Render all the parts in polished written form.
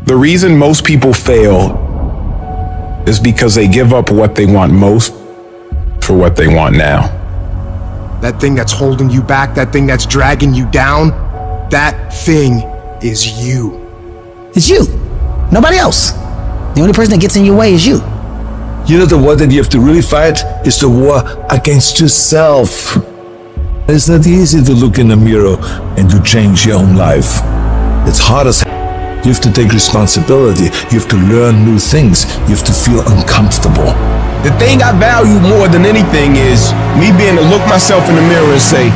The reason most people fail is because they give up what they want most for what they want now. That thing that's holding you back, that thing that's dragging you down, that thing is you. It's you. Nobody else. The only person that gets in your way is you. You know, the war that you have to really fight is the war against yourself. It's not easy to look in the mirror and to change your own life. It's hard as hell. You have to take responsibility. You have to learn new things. You have to feel uncomfortable. The thing I value more than anything is me being able to look myself in the mirror and say,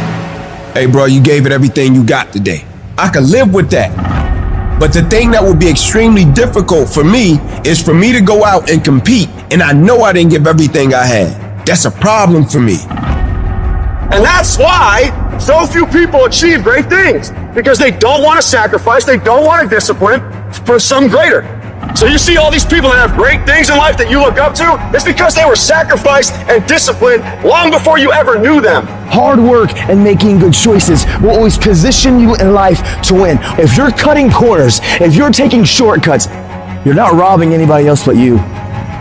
hey bro, you gave it everything you got today. I can live with that. But the thing that would be extremely difficult for me is for me to go out and compete and I know I didn't give everything I had. That's a problem for me. And that's why so few people achieve great things, because they don't want to sacrifice, they don't want to discipline for some greater. So you see all these people that have great things in life that you look up to, it's because they were sacrificed and disciplined long before you ever knew them. Hard work and making good choices will always position you in life to win. If you're cutting corners, if you're taking shortcuts, you're not robbing anybody else but you.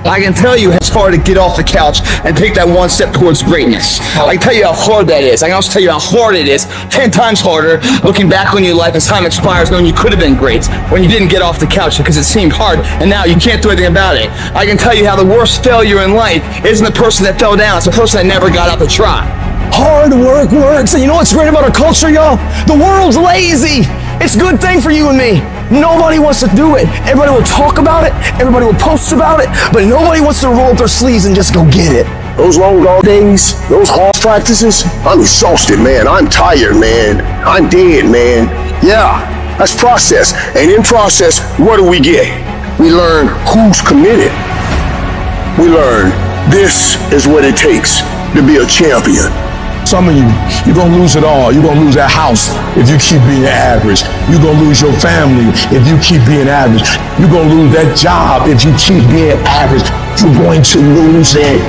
I can tell you it's hard to get off the couch and take that one step towards greatness. I can tell you how hard that is. I can also tell you how hard it is, 10 times harder, looking back on your life as time expires, knowing you could have been great when you didn't get off the couch because it seemed hard and now you can't do anything about it. I can tell you how the worst failure in life isn't the person that fell down, it's the person that never got up to try. Hard work works, and you know what's great about our culture, y'all? The world's lazy. It's a good thing for you and me. Nobody wants to do it. Everybody will talk about it, everybody will post about it, but nobody wants to roll up their sleeves and just go get it. Those long dog days, those hard practices, I'm exhausted, man. I'm tired, man. I'm dead, man. Yeah, that's process. And in process, what do we get? We learn who's committed. We learn this is what it takes to be a champion. Some of you, you're gonna lose it all. You're gonna lose that house if you keep being average. You're gonna lose your family if you keep being average. You're gonna lose that job if you keep being average. You're going to lose it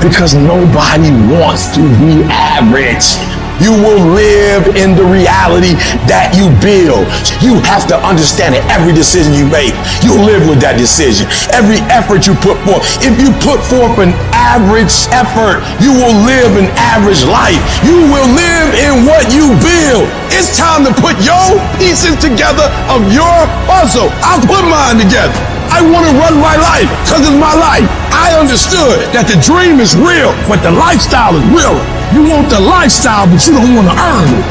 because nobody wants to be average. You will live in the reality that you build. You have to understand that every decision you make, you live with that decision. Every effort you put forth. If you put forth an average effort, you will live an average life. You will live in what you build. It's time to put your pieces together of your puzzle. I'll put mine together. I want to run my life because it's my life. I understood that the dream is real, but the lifestyle is real. You want the lifestyle, but you don't want to earn it.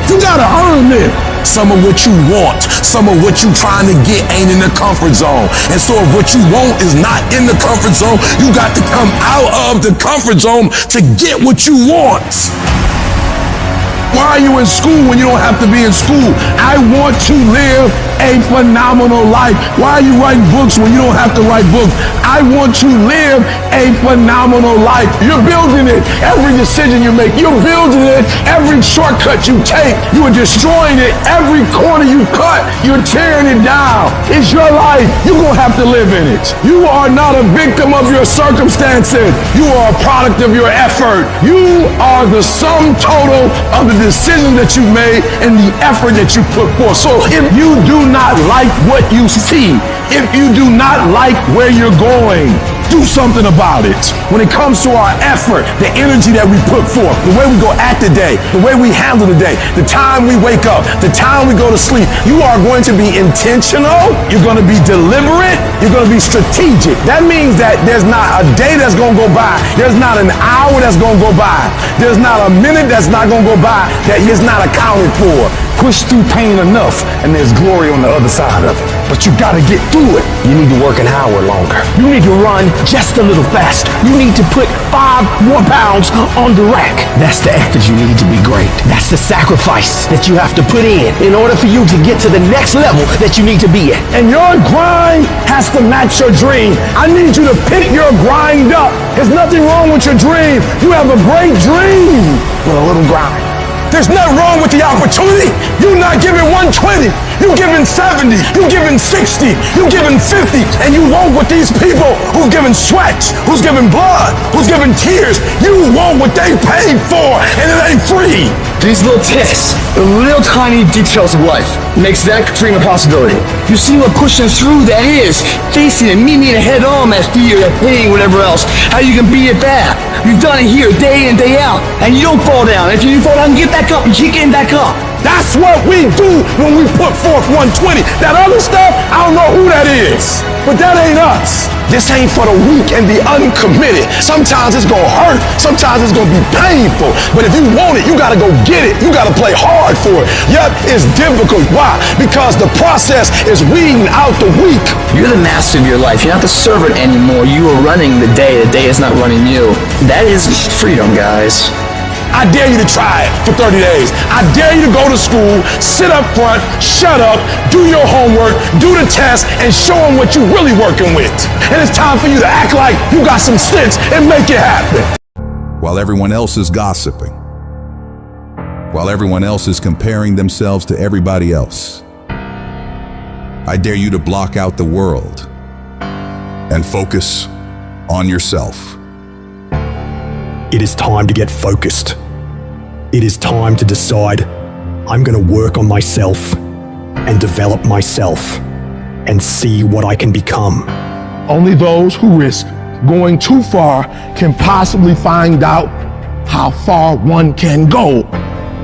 You gotta earn it. Some of what you want, some of what you trying to get ain't in the comfort zone. And so if what you want is not in the comfort zone, you got to come out of the comfort zone to get what you want. Why are you in school when you don't have to be in school? I want to live a phenomenal life. Why are you writing books when you don't have to write books? I want to live a phenomenal life. You're building it. Every decision you make, you're building it. Every shortcut you take, you are destroying it. Every corner you cut, you're tearing it down. It's your life. You're going to have to live in it. You are not a victim of your circumstances. You are a product of your effort. You are the sum total of the decision that you made and the effort that you put forth. So if you do not like what you see, if you do not like where you're going, do something about it. When it comes to our effort, the energy that we put forth, the way we go at the day, the way we handle the day, the time we wake up, the time we go to sleep, you are going to be intentional, you're going to be deliberate, you're going to be strategic. That means that there's not a day that's going to go by, there's not an hour that's going to go by, there's not a minute that's not going to go by that is not accounted for. Push through pain enough and there's glory on the other side of it. But you got to get through it. You need to work an hour longer. You need to run just a little faster. You need to put 5 more pounds on the rack. That's the effort you need to be great. That's the sacrifice that you have to put in order for you to get to the next level that you need to be at. And your grind has to match your dream. I need you to pick your grind up. There's nothing wrong with your dream. You have a great dream with a little grind. There's nothing wrong with the opportunity. You're not giving 120. You're giving 70. You're giving 60. You're giving 50. And you want what these people who's giving sweat, who's giving blood, who's giving tears, you want what they paid for, and it ain't free. These little tests, the little tiny details of life, makes that dream a possibility. You see what pushing through that is, facing it, meeting it head on, that fear, that pain, whatever else, how you can beat it back. You've done it here day in, day out, and you don't fall down. If you fall down, get back up and keep getting back up. That's what we do when we put forth 120. That other stuff, I don't know who that is, but that ain't us. This ain't for the weak and the uncommitted. Sometimes it's gonna hurt, sometimes it's gonna be painful, but if you want it, you gotta go get it. You gotta play hard for it. Yep, it's difficult. Why? Because the process is weeding out the weak. You're the master of your life. You're not the servant anymore. You are running the day is not running you. That is freedom, guys. I dare you to try it for 30 days. I dare you to go to school, sit up front, shut up, do your homework, do the test, and show them what you're really working with. And it's time for you to act like you got some sense and make it happen. While everyone else is gossiping, while everyone else is comparing themselves to everybody else, I dare you to block out the world and focus on yourself. It is time to get focused. It is time to decide I'm going to work on myself and develop myself and see what I can become. Only those who risk going too far can possibly find out how far one can go.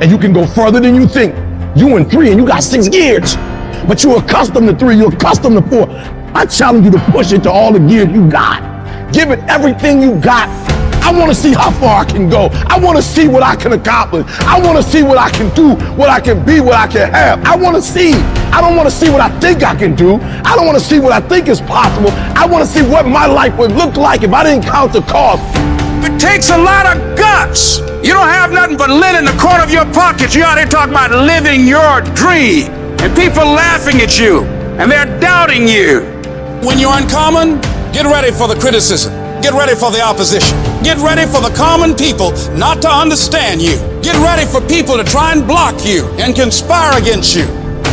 And you can go further than you think. You in 3 and you got 6 gears, but you're accustomed to 3, you're accustomed to 4. I challenge you to push it to all the gears you got. Give it everything you got. I want to see how far I can go. I want to see what I can accomplish. I want to see what I can do, what I can be, what I can have. I want to see. I don't want to see what I think I can do. I don't want to see what I think is possible. I want to see what my life would look like if I didn't count the cost. It takes a lot of guts. You don't have nothing but lint in the corner of your pocket. You out here talking about living your dream, and people laughing at you, and they're doubting you. When you're uncommon, get ready for the criticism. Get ready for the opposition. Get ready for the common people not to understand you. Get ready for people to try and block you and conspire against you.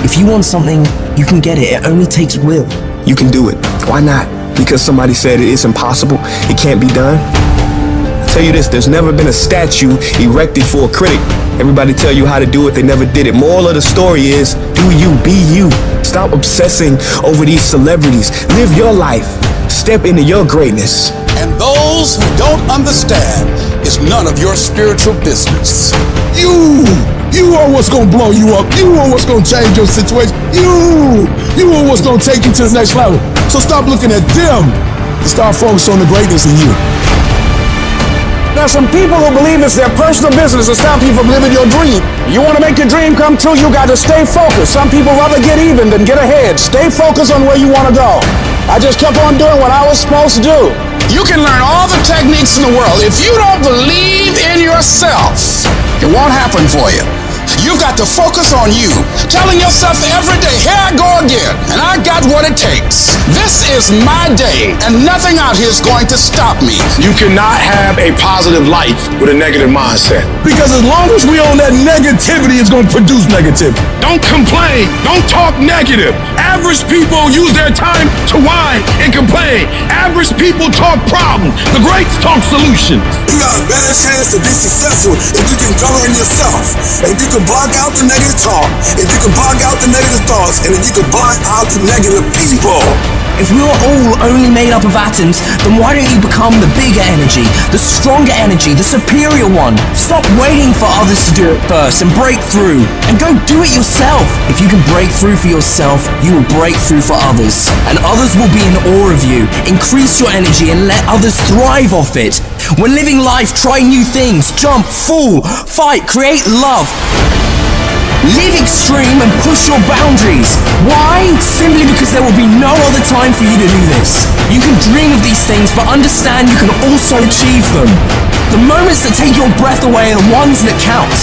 If you want something, you can get it. It only takes will. You can do it. Why not? Because somebody said it is impossible, it can't be done? I'll tell you this, there's never been a statue erected for a critic. Everybody tell you how to do it, they never did it. Moral of the story is, do you, be you. Stop obsessing over these celebrities. Live your life. Step into your greatness. And those who don't understand is none of your spiritual business. You are what's gonna blow you up. You are what's gonna change your situation. You are what's gonna take you to the next level. So stop looking at them and start focusing on the greatness in you. There's some people who believe it's their personal business to stop you from living your dream. You want to make your dream come true, you got to stay focused. Some people rather get even than get ahead. Stay focused on where you want to go. I just kept on doing what I was supposed to do. You can learn all the techniques in the world. If you don't believe in yourself, it won't happen for you. You've got to focus on you, telling yourself every day, here I go again, and I got what it takes. This is my day, and nothing out here is going to stop me. You cannot have a positive life with a negative mindset. Because as long as we own that negativity, it's going to produce negativity. Don't complain. Don't talk negative. Average people use their time to whine and complain. Average people talk problems. The greats talk solutions. You got a better chance to be successful if you can govern yourself. If you can block out the negative talk, if you can block out the negative thoughts, and if you can block out the negative people. If we're all only made up of atoms, then why don't you become the bigger energy, the stronger energy, the superior one? Stop waiting for others to do it first and break through, and go do it yourself. If you can break through for yourself, you will break through for others, and others will be in awe of you. Increase your energy and let others thrive off it. When living life, try new things, jump, fall, fight, create love. Live extreme and push your boundaries. Why? Simply because there will be no other time for you to do this. You can dream of these things, but understand you can also achieve them. The moments that take your breath away are the ones that count.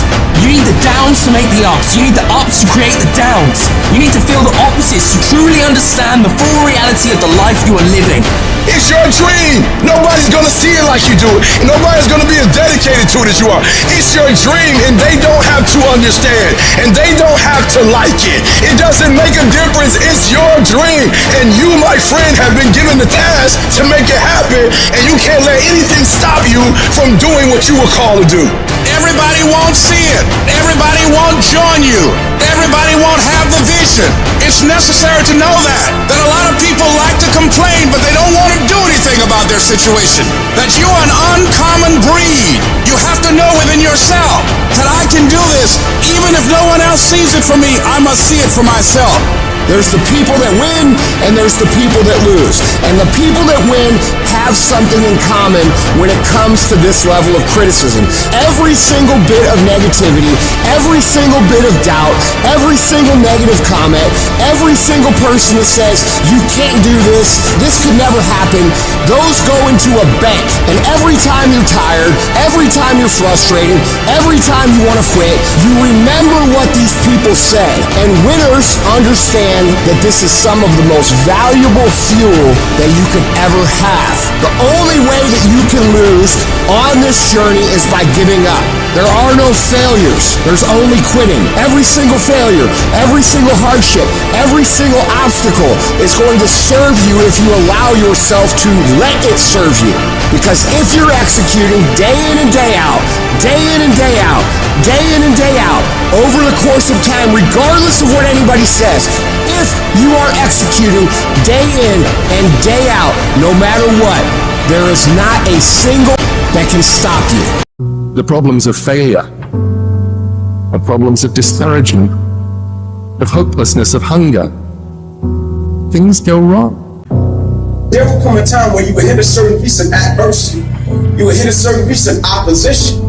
You need the downs to make the ups. You need the ups to create the downs. You need to feel the opposites to truly understand the full reality of the life you are living. It's your dream. Nobody's gonna see it like you do it. Nobody's gonna be as dedicated to it as you are. It's your dream, and they don't have to understand, and they don't have to like it. It doesn't make a difference. It's your dream, and you, my friend, have been given the task to make it happen, and you can't let anything stop you from doing what you were called to do. Everybody won't see it. Everybody won't join you. Everybody won't have the vision. It's necessary to know that a lot of people like to complain, but they don't want to do anything about their situation. That you are an uncommon breed. You have to know within yourself that I can do this. Even if no one else sees it for me, I must see it for myself. There's the people that win, and there's the people that lose. And the people that win have something in common when it comes to this level of criticism. Every single bit of negativity, every single bit of doubt, every single negative comment, every single person that says, you can't do this could never happen, those go into a bank. And every time you're tired, every time you're frustrated, every time you want to quit, you remember what these people say. And winners understand that this is some of the most valuable fuel that you could ever have. The only way that you can lose on this journey is by giving up. There are no failures. There's only quitting. Every single failure, every single hardship, every single obstacle is going to serve you if you allow yourself to let it serve you. Because if you're executing day in and day out, day in and day out, day in and day out, over the course of time, regardless of what anybody says, if you are executing day in and day out, no matter what, there is not a single that can stop you. The problems of failure, the problems of discouragement, of hopelessness, of hunger, things go wrong. There will come a time where you will hit a certain piece of adversity, you will hit a certain piece of opposition,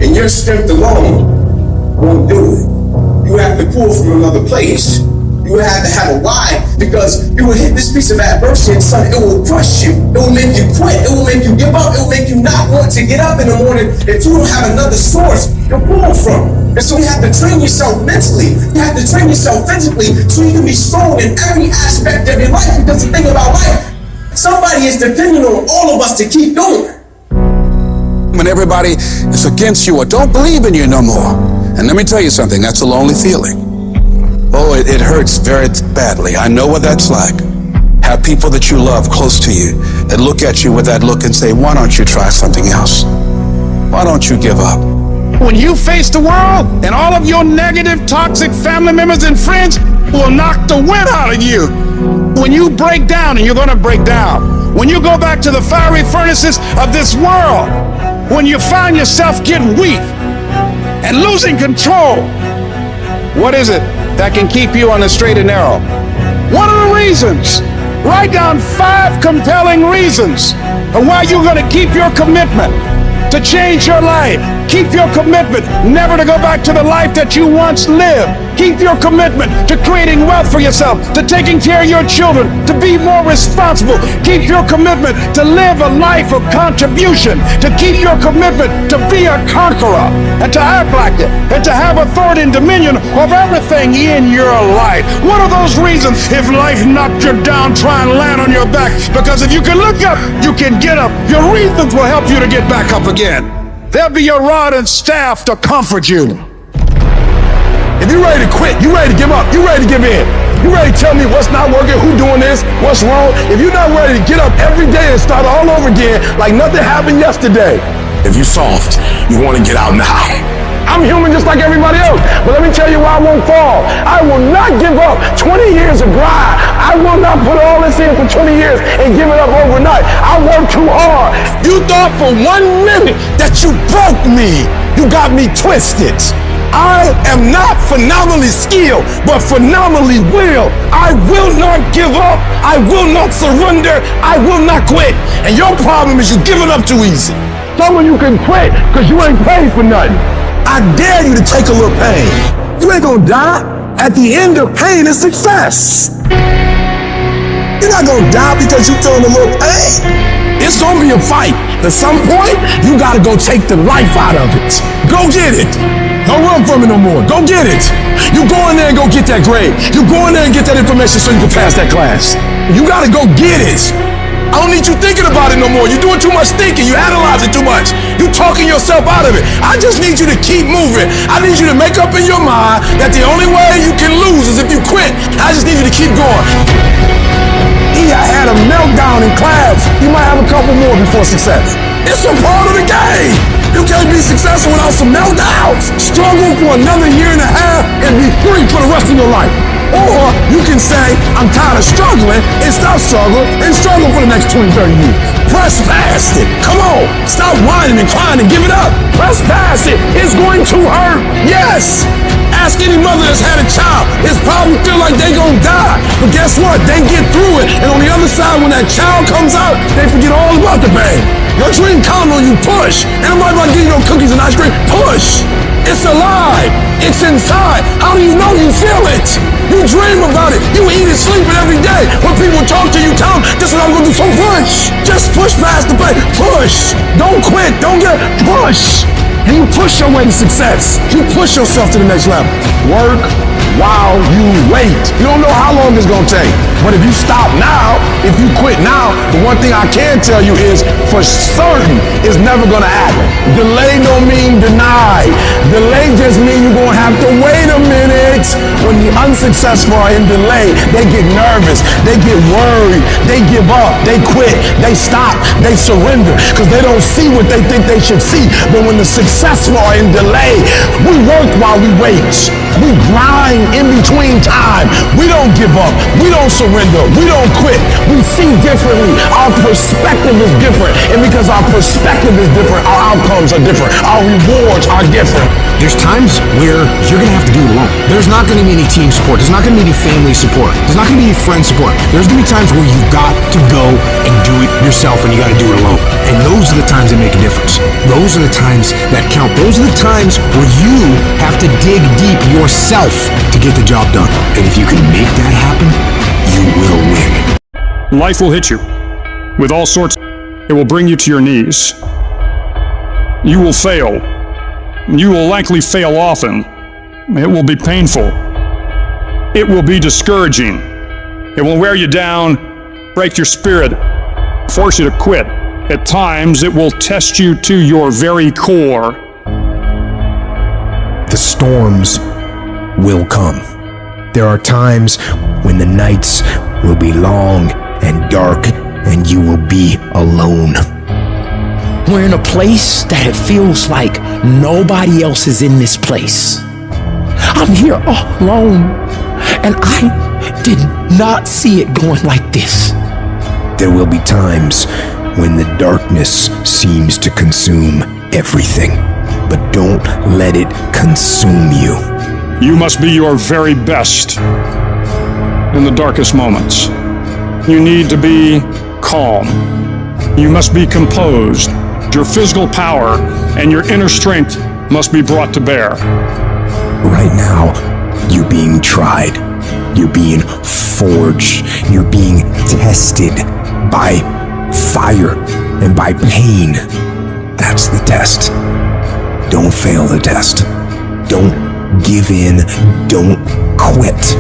and your strength alone won't do it. You have to pull from another place. You will have to have a why, because you will hit this piece of adversity and son, it will crush you. It will make you quit. It will make you give up. It will make you not want to get up in the morning if you don't have another source to pull from. And so you have to train yourself mentally. You have to train yourself physically so you can be strong in every aspect of your life. Because the thing about life, somebody is depending on all of us to keep going. When everybody is against you or don't believe in you no more. And let me tell you something, that's a lonely feeling. Oh, it hurts very badly. I know what that's like. Have people that you love close to you that look at you with that look and say, why don't you try something else? Why don't you give up? When you face the world and all of your negative, toxic family members and friends will knock the wind out of you. When you break down, and you're going to break down, when you go back to the fiery furnaces of this world, when you find yourself getting weak and losing control, what is it that can keep you on the straight and narrow? What are the reasons? Write down 5 compelling reasons of why you're going to keep your commitment to change your life. Keep your commitment never to go back to the life that you once lived. Keep your commitment to creating wealth for yourself, to taking care of your children, to be more responsible. Keep your commitment to live a life of contribution, to keep your commitment to be a conqueror and to act like it and to have authority and dominion of everything in your life. What are those reasons? If life knocked you down, try and land on your back, because if you can look up, you can get up. Your reasons will help you to get back up again. They'll be your rod and staff to comfort you. If you're ready to quit, you ready to give up, you ready to give in, you ready to tell me what's not working, who doing this, what's wrong, if you're not ready to get up every day and start all over again like nothing happened yesterday, if you're soft, you want to get out now. I'm human just like everybody else, but let me tell you why I won't fall. I will not give up 20 years of grind. I will not put all this in for 20 years and give it up overnight. I work too hard. You thought for 1 minute that you broke me. You got me twisted. I am not phenomenally skilled, but phenomenally willed. I will not give up. I will not surrender. I will not quit. And your problem is you give it up too easy. Some of you can quit because you ain't paid for nothing. I dare you to take a little pain. You ain't gonna die. At the end of pain is success. You're not gonna die because you're feeling a little pain. It's gonna be a fight. At some point, you gotta go take the life out of it. Go get it. Don't run from it no more. Go get it. You go in there and go get that grade. You go in there and get that information so you can pass that class. You gotta go get it. I don't need you thinking about it no more. You're doing too much thinking. You analyze it too much. You talking yourself out of it. I just need you to keep moving. I need you to make up in your mind that the only way you can lose is if you quit. I just need you to keep going. I had a meltdown in class. You might have a couple more before success. It's a part of the game. You can't be successful without some meltdowns. Struggle for another year and a half and be free for the rest of your life. Or you can say, I'm tired of struggling and stop struggling and struggle for the next 20, 30 years. Press past it. Come on. Stop whining and crying and give it up. Press past it. It's going to hurt. Yes. Ask any mother that's had a child. It's probably feel like they gonna die. But guess what? They get through it. And on the other side, when that child comes out, they forget all about the pain. Your dream counts on you. Push. And I'm not about to give you no cookies and ice cream. Push. It's alive. It's inside. How do you know you feel it? You dream about it. You eat and sleep it every day. When people talk to you, tell them, this is what I'm gonna do. So push. Just push past the pain. Push. Don't quit. Don't get push. And you push your way to success. You push yourself to the next level. Work while you wait. You don't know how long it's gonna take. But if you stop now, if you quit now, the one thing I can tell you is, for certain, it's never gonna happen. Delay don't mean deny. Delay just means you're gonna have to wait a minute. When the unsuccessful are in delay, they get nervous, they get worried, they give up, they quit, they stop, they surrender, because they don't see what they think they should see. But when the successful are in delay, we work while we wait. We grind in between time. We don't give up. We don't surrender. We don't quit. We see differently. Our perspective is different. And because our perspective is different, our outcomes are different. Our rewards are different. There's times where you're going to have to do it alone. There's not going to be any team support. There's not going to be any family support. There's not going to be any friend support. There's going to be times where you've got to go and do it yourself, and you got to do it alone. And those are the times that make a difference. Those are the times that count. Those are the times where you have to dig deep yourself to get the job done. And if you can make that happen, you will win. Life will hit you with all sorts. It will bring you to your knees. You will fail. You will likely fail often. It will be painful. It will be discouraging. It will wear you down, break your spirit, force you to quit. At times, it will test you to your very core. The storms will come. There are times when the nights will be long and dark, and you will be alone. We're in a place that it feels like nobody else is in this place. I'm here all alone, and I did not see it going like this. There will be times when the darkness seems to consume everything, but don't let it consume you. You must be your very best in the darkest moments. You need to be calm. You must be composed. Your physical power and your inner strength must be brought to bear. Right now, you're being tried. You're being forged. You're being tested by fire and by pain. That's the test. Don't fail the test. Don't give in. Don't quit.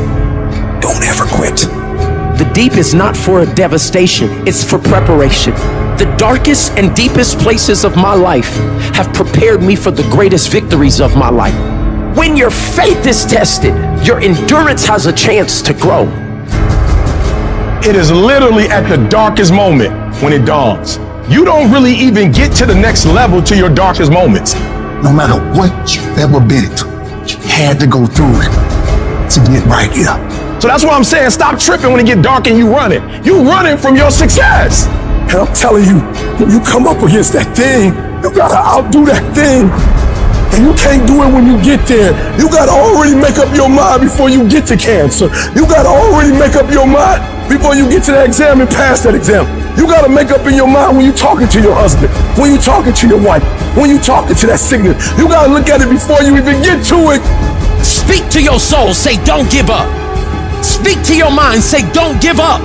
Don't ever quit. The deep is not for a devastation, it's for preparation. The darkest and deepest places of my life have prepared me for the greatest victories of my life. When your faith is tested, your endurance has a chance to grow. It is literally at the darkest moment when it dawns. You don't really even get to the next level to your darkest moments. No matter what you've ever been through, you had to go through it to get right here. So that's why I'm saying stop tripping when it get dark and you running. You running from your success. And I'm telling you, when you come up against that thing, you gotta outdo that thing. And you can't do it when you get there. You gotta already make up your mind before you get to cancer. You gotta already make up your mind before you get to that exam and pass that exam. You gotta make up in your mind when you're talking to your husband, when you're talking to your wife, when you're talking to that sickness. You gotta look at it before you even get to it. Speak to your soul, say don't give up. Speak to your mind, say don't give up.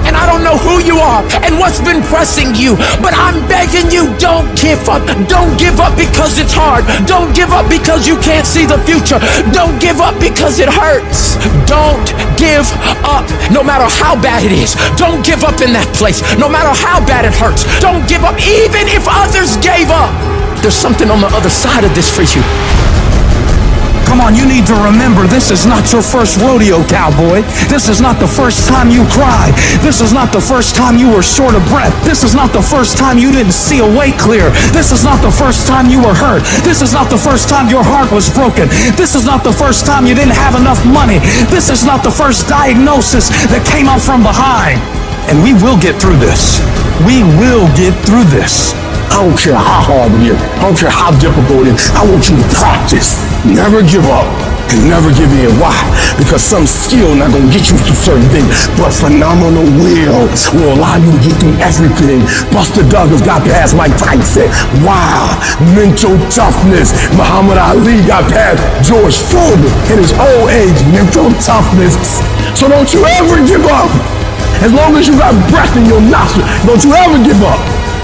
And I don't know who you are and what's been pressing you, but I'm begging you, don't give up. Don't give up because it's hard. Don't give up because you can't see the future. Don't give up because it hurts. Don't give up no matter how bad it is. Don't give up in that place no matter how bad it hurts. Don't give up even if others gave up. There's something on the other side of this for you. Come on, you need to remember, this is not your first rodeo, cowboy. This is not the first time you cried. This is not the first time you were short of breath. This is not the first time you didn't see a way clear. This is not the first time you were hurt. This is not the first time your heart was broken. This is not the first time you didn't have enough money. This is not the first diagnosis that came out from behind. And we will get through this. We will get through this. I don't care how hard it is. I don't care how difficult it is. I want you to practice. Never give up and never give in. Why? Because some skill not gonna get you through certain things, but phenomenal will allow you to get through everything. Buster Douglas got past Mike Tyson. Wow. Mental toughness. Muhammad Ali got past George Foreman in his old age. Mental toughness. So don't you ever give up. As long as you got breath in your nostril, don't you ever give up.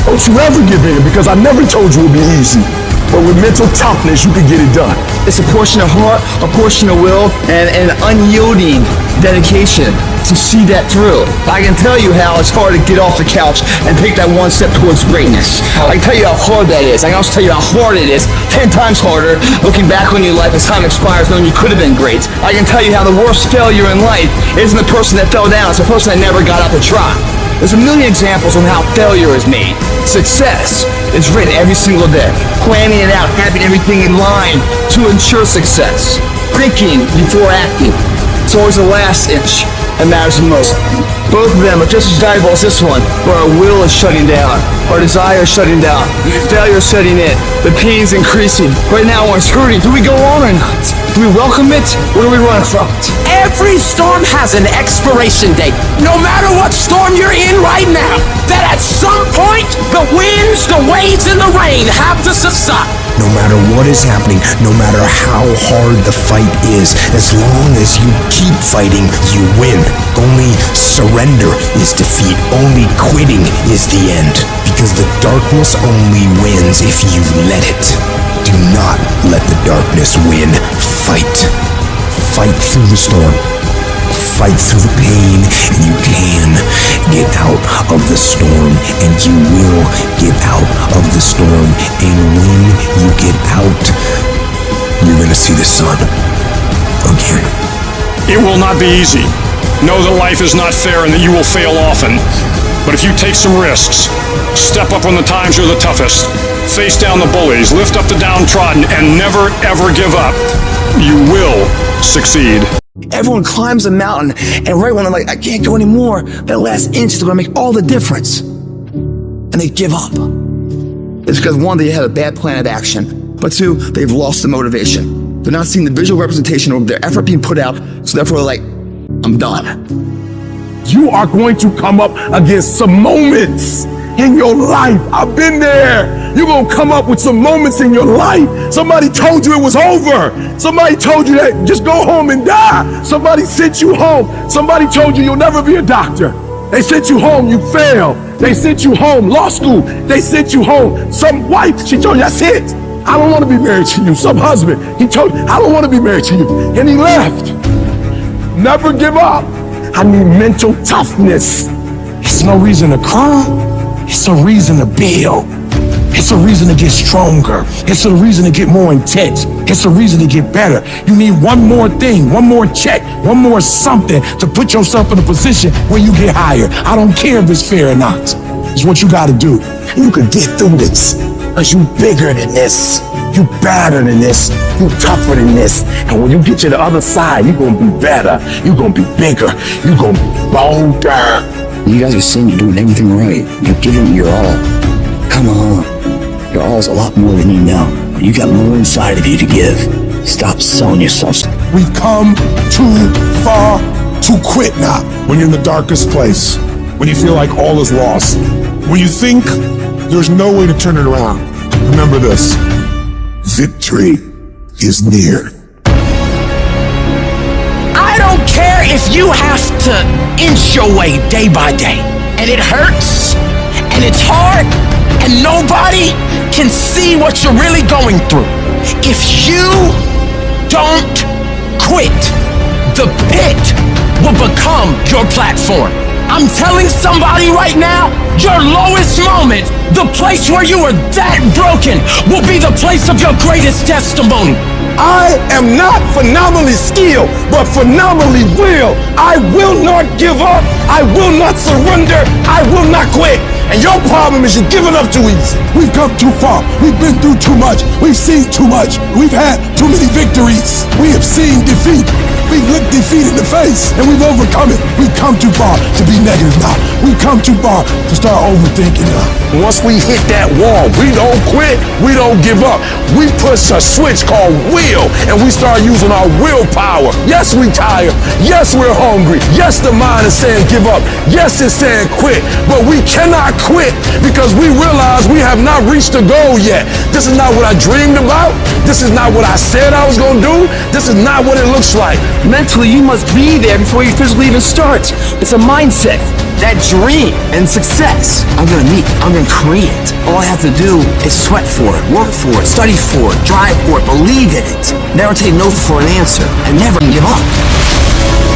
Don't you ever give in, because I never told you it would be easy. But with mental toughness, you can get it done. It's a portion of heart, a portion of will, and an unyielding dedication to see that through. I can tell you how it's hard to get off the couch and take that one step towards greatness. I can tell you how hard that is. I can also tell you how hard it is, 10 times harder, looking back on your life as time expires knowing you could have been great. I can tell you how the worst failure in life isn't the person that fell down, it's the person that never got up to try. There's a million examples on how failure is made. Success is written every single day. Planning it out, having everything in line to ensure success. Thinking before acting. It's always the last inch that matters the most. Both of them are just as valuable as this one, where our will is shutting down, our desire is shutting down, failure is setting in, the pain's increasing. Right now when it's hurting, do we go on or not? Do we welcome it, or do we run from it? Every storm has an expiration date. No matter what storm you're in right now, that at some point, the winds, the waves, and the rain have to subside. No matter what is happening, no matter how hard the fight is, as long as you keep fighting, you win. Only surrender is defeat. Only quitting is the end. Because the darkness only wins if you let it. Do not let the darkness win. Fight. Fight through the storm. Fight through the pain, and you can get out of the storm, and you will get out of the storm. And when you get out, you're gonna see the sun again. It will not be easy. Know that life is not fair and that you will fail often. But if you take some risks, step up when the times are the toughest, face down the bullies, lift up the downtrodden, and never ever give up, you will succeed. Everyone climbs a mountain, and right when they're like, I can't go anymore, that last inch is gonna make all the difference. And they give up. It's because one, they had a bad plan of action, but two, they've lost the motivation. They're not seeing the visual representation of their effort being put out, so therefore they're like, I'm done. You are going to come up against some moments in your life. I've been there. You're going to come up with some moments in your life. Somebody told you it was over. Somebody told you that just go home and die. Somebody sent you home. Somebody told you you'll never be a doctor. They sent you home, you failed. They sent you home, law school. They sent you home. Some wife, she told you, that's it. I don't want to be married to you. Some husband, he told you, I don't want to be married to you. And he left. Never give up. I need mental toughness. It's no reason to cry. It's a reason to build. It's a reason to get stronger. It's a reason to get more intense. It's a reason to get better. You need one more thing, one more check, one more something to put yourself in a position where you get higher. I don't care if it's fair or not. It's what you got to do. You can get through this. Because you bigger than this. You better than this. You tougher than this. And when you get to the other side, you're going to be better. You're going to be bigger. You're going to be bolder. You guys are saying you're doing everything right. You're giving your all. Come on. Your all is a lot more than you know. You got more inside of you to give. Stop selling yourself. We've come too far to quit now. When you're in the darkest place, when you feel like all is lost, when you think there's no way to turn it around, remember this. Victory is near. I don't care if you have to inch your way day by day, and it hurts, and it's hard, and nobody can see what you're really going through. If you don't quit, the pit will become your platform. I'm telling somebody right now, your lowest moment, the place where you were that broken, will be the place of your greatest testimony. I am not phenomenally skilled, but phenomenally willed. I will not give up. I will not surrender. I will not quit. And your problem is you're giving up too easy. We've come too far. We've been through too much. We've seen too much. We've had too many victories. We have seen defeat. We've looked defeat in the face and we've overcome it. We've come too far to be negative now. We've come too far to start overthinking now. Once we hit that wall, we don't quit, we don't give up. We push a switch called will, and we start using our willpower. Yes, we tired. Yes, we're hungry. Yes, the mind is saying give up. Yes, it's saying quit. But we cannot quit because we realize we have not reached the goal yet. This is not what I dreamed about. This is not what I said I was going to do. This is not what it looks like. Mentally, you must be there before you physically even start. It's a mindset. That dream and success, I'm gonna meet, I'm gonna create. All I have to do is sweat for it, work for it, study for it, drive for it, believe in it. Never take no for an answer, and never give up.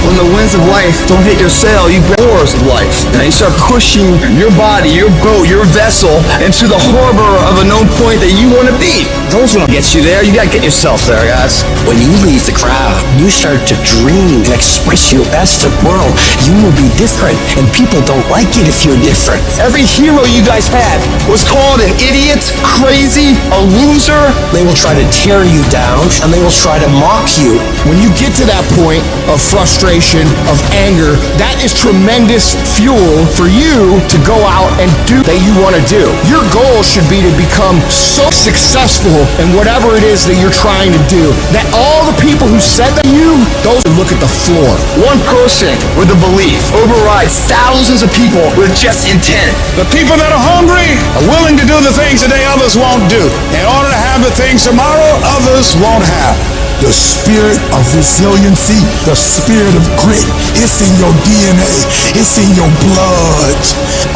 When the winds of life don't hit your sail, you break oars of life. And you start pushing your body, your boat, your vessel into the harbor of a known point that you want to be. Those don't get you there. You gotta get yourself there, guys. When you leave the crowd, you start to dream and express your best of world. You will be different, and people don't like it if you're different. Every hero you guys had was called an idiot, crazy, a loser. They will try to tear you down, and they will try to mock you. When you get to that point of frustration, of anger, that is tremendous fuel for you to go out and do that you want to do. Your goal should be to become so successful in whatever it is that you're trying to do that all the people who said that you, those who look at the floor. One person with a belief overrides thousands of people with just intent. The people that are hungry are willing to do the things today others won't do in order to have the things tomorrow others won't have. The spirit of resiliency, the spirit of grit, it's in your DNA, it's in your blood.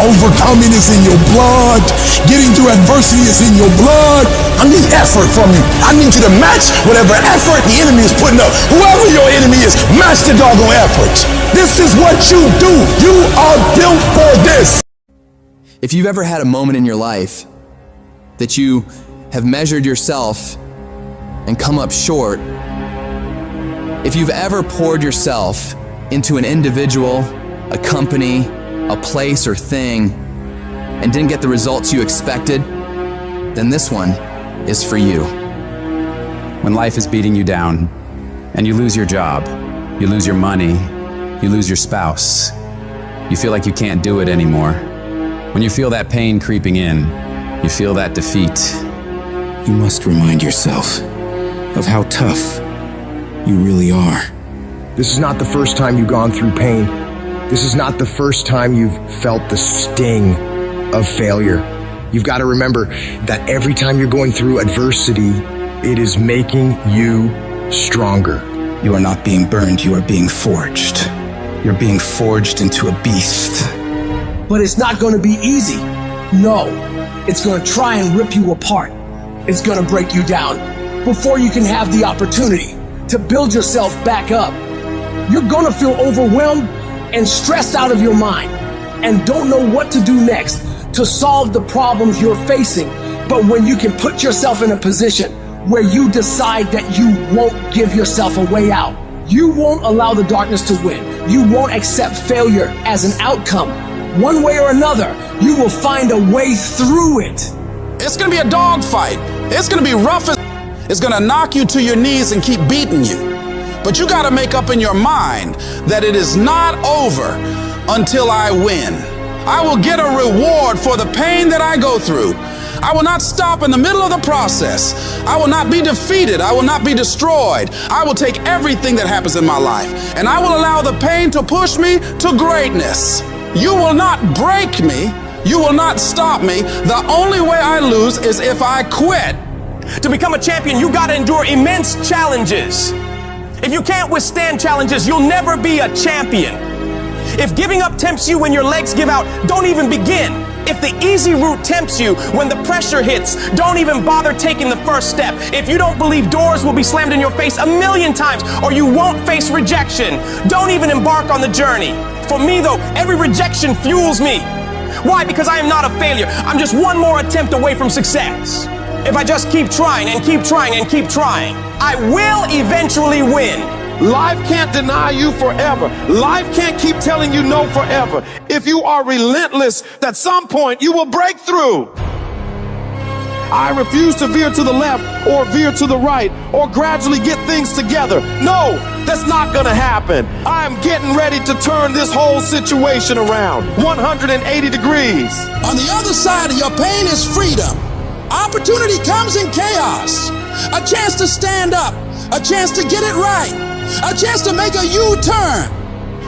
Overcoming is in your blood. Getting through adversity is in your blood. I need effort from you. I need you to match whatever effort the enemy is putting up. Whoever your enemy is, match the doggone effort. This is what you do. You are built for this. If you've ever had a moment in your life that you have measured yourself and come up short, if you've ever poured yourself into an individual, a company, a place or thing, and didn't get the results you expected, then this one is for you. When life is beating you down and you lose your job, you lose your money, you lose your spouse, you feel like you can't do it anymore. When you feel that pain creeping in, you feel that defeat, you must remind yourself of how tough you really are. This is not the first time you've gone through pain. This is not the first time you've felt the sting of failure. You've got to remember that every time you're going through adversity, it is making you stronger. You are not being burned, you are being forged. You're being forged into a beast. But it's not going to be easy. No, it's going to try and rip you apart. It's going to break you down before you can have the opportunity to build yourself back up. You're going to feel overwhelmed and stressed out of your mind and don't know what to do next to solve the problems you're facing. But when you can put yourself in a position where you decide that you won't give yourself a way out, you won't allow the darkness to win, you won't accept failure as an outcome, one way or another, you will find a way through it. It's gonna be a dogfight. It's gonna be rough as it's gonna knock you to your knees and keep beating you. But you gotta make up in your mind that it is not over until I win. I will get a reward for the pain that I go through. I will not stop in the middle of the process. I will not be defeated. I will not be destroyed. I will take everything that happens in my life and I will allow the pain to push me to greatness. You will not break me. You will not stop me. The only way I lose is if I quit. To become a champion, you gotta endure immense challenges. If you can't withstand challenges, you'll never be a champion. If giving up tempts you when your legs give out, don't even begin. If the easy route tempts you when the pressure hits, don't even bother taking the first step. If you don't believe doors will be slammed in your face 1,000,000 times or you won't face rejection, don't even embark on the journey. For me though, every rejection fuels me. Why? Because I am not a failure. I'm just one more attempt away from success. if I just keep trying and keep trying and keep trying, I will eventually win. Life can't deny you forever. Life can't keep telling you no forever. If you are relentless, at some point you will break through. I refuse to veer to the left or veer to the right or gradually get things together. No, that's not gonna happen. I am getting ready to turn this whole situation around 180 degrees. On the other side of your pain is freedom. Opportunity comes in chaos. A chance to stand up, a chance to get it right, a chance to make a U-turn.